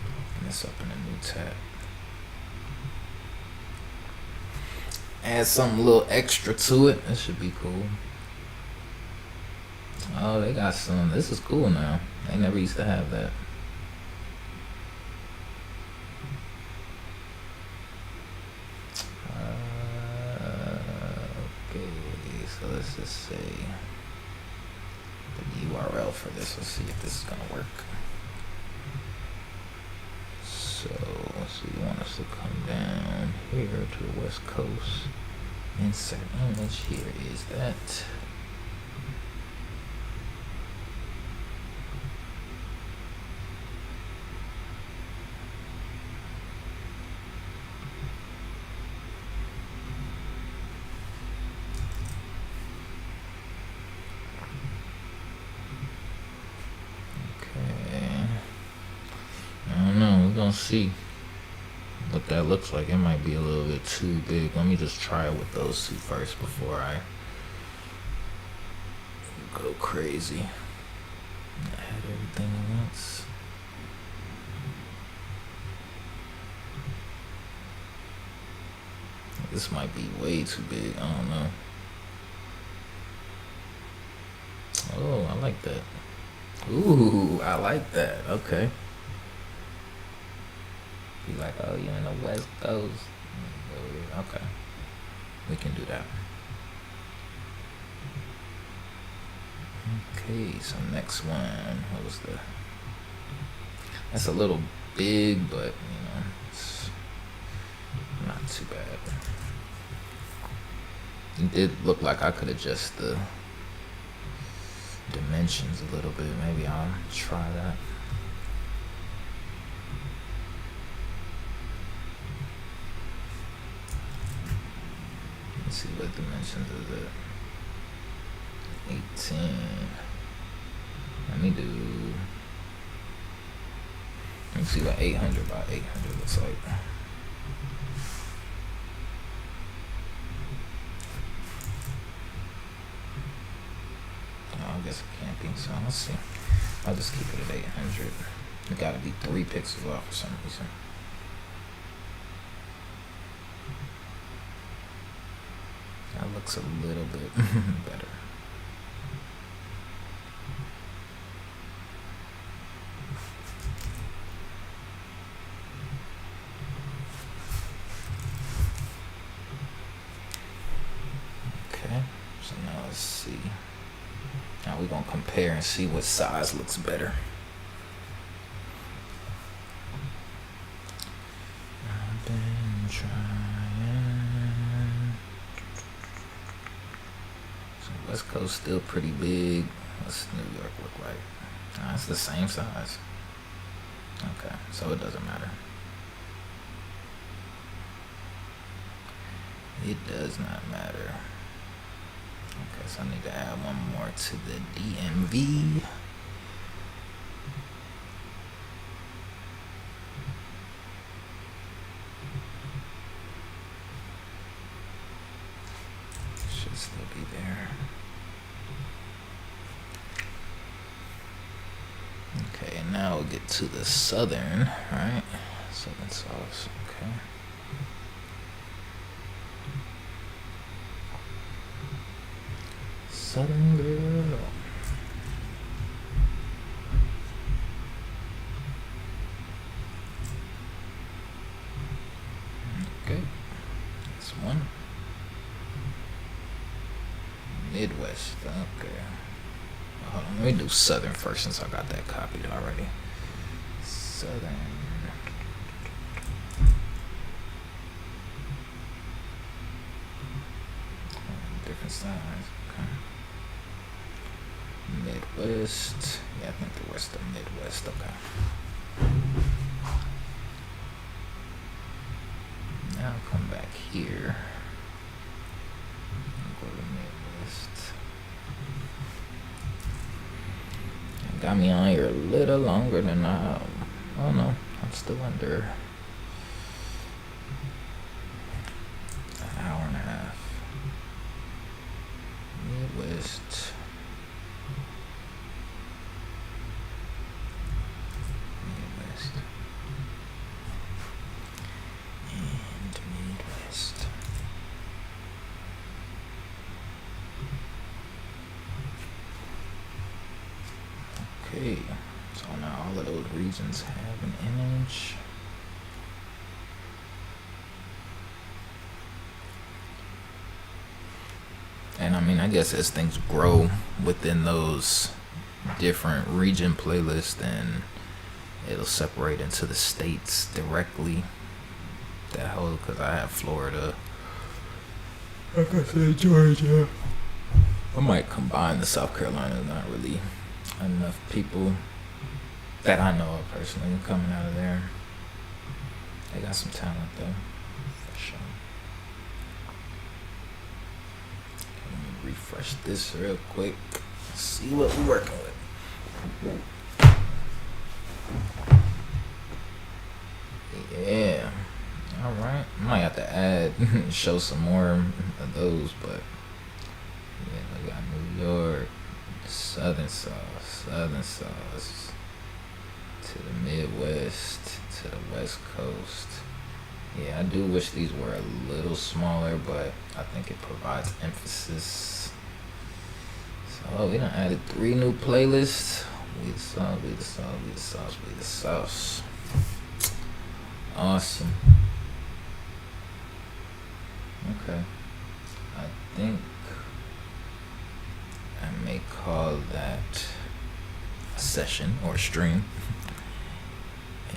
S1: open this up in a new tab. Add something a little extra to it. This should be cool. Oh, they got some. This is cool now. They never used to have that. Okay, so let's just say the URL for this. Let's see if this is gonna work. So you want us to come down here to the West Coast. Insert image. Here is that. See what that looks like. It might be a little bit too big. Let me just try it with those two first before I go crazy. Add everything at once. This might be way too big. I don't know. Oh, I like that. Ooh, I like that. Okay. Be like, oh, you're in the West Coast. Okay, we can do that. Okay, so next one. What was the? That's a little big, but you know, it's not too bad. It did look like I could adjust the dimensions a little bit. Maybe I'll try that. Let's see what dimensions is it. 18. Let me see what 800 by 800 looks like. Oh, I guess it can't be, so let's see. I'll just keep it at 800. It gotta be 3 pixels off for some reason. That looks a little bit better. Okay, so now let's see. Now we're gonna compare and see what size looks better. I've been trying. West Coast still pretty big. What's New York look like? It's the same size. Okay, so it doesn't matter. It does not matter. Okay, so I need to add one more to the DMV. Should still be there. Okay, and now we'll get to the southern, right? Southern sauce, okay. Southern girl. Midwest. Okay. Hold on, let me do Southern first since I got that copied already. Southern. Different size. Okay. Midwest. Yeah, I think the rest of Midwest. Okay. Now come back here. Go to Midwest. Got me on here a little longer than oh no, I'm still under an hour and a half. Midwest. Midwest. And Midwest. Okay, so now all of those regions have an image. And I mean, I guess as things grow within those different region playlists, then it'll separate into the states directly. That whole, because I have Florida, like I said, Georgia. I might combine the South Carolina. Not really enough people that I know of personally coming out of there. They got some talent though, for sure. Okay, let me refresh this real quick. See what we're working with. Yeah. All right. I might have to add, show some more of those, but yeah, we got New York, Southern sauce, to the Midwest, to the West Coast. Yeah, I do wish these were a little smaller, but I think it provides emphasis. So we done added 3 new playlists. WeTheSauce. Awesome. Okay. I think I may call that a session or a stream.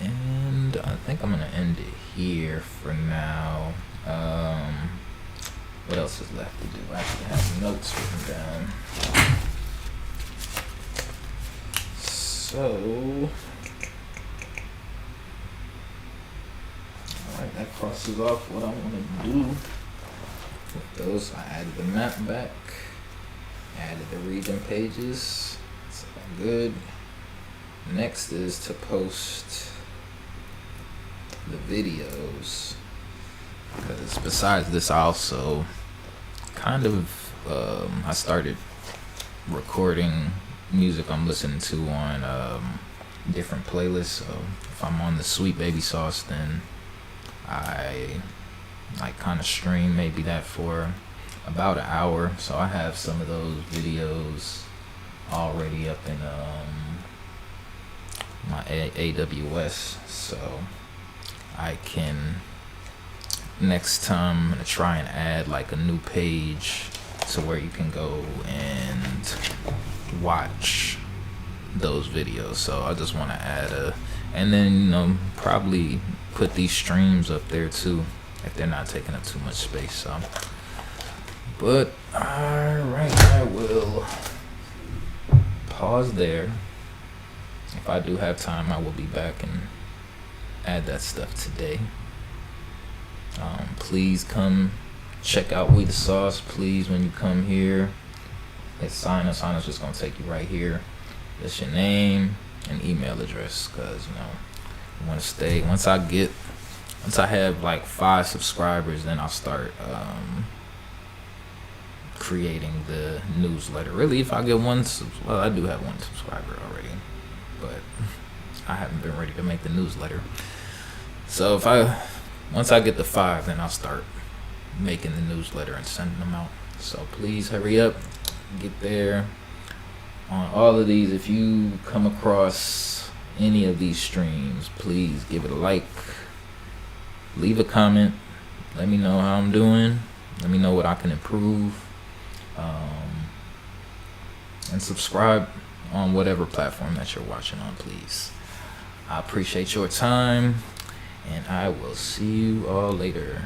S1: And I think I'm gonna end it here for now. What else is left to do? I actually have notes written down. So, alright, that crosses off what I want to do with those. I added the map back, added the region pages. It's all good. Next is to post the videos, because besides this, I also kind of I started recording music I'm listening to on different playlists. So if I'm on the Sweet Baby Sauce, then I kind of stream maybe that for about an hour. So I have some of those videos already up in my AWS, so I can next time I'm gonna try and add like a new page to where you can go and watch those videos. So I just want to add and then probably put these streams up there too if they're not taking up too much space. So but alright, I will pause there. If I do have time, I will be back and add that stuff today. Please come check out WeTheSauce. Please, when you come here, hit sign up. Sign up's just gonna take you right here. That's your name and email address, because you want to stay. Once I have like 5 subscribers, then I'll start creating the newsletter. Really, if I get well, I do have 1 subscriber already, but I haven't been ready to make the newsletter. So once I get to 5, then I'll start making the newsletter and sending them out. So please hurry up, get there. On all of these, if you come across any of these streams, please give it a like, leave a comment, let me know how I'm doing, let me know what I can improve. and subscribe on whatever platform that you're watching on, please. I appreciate your time, and I will see you all later.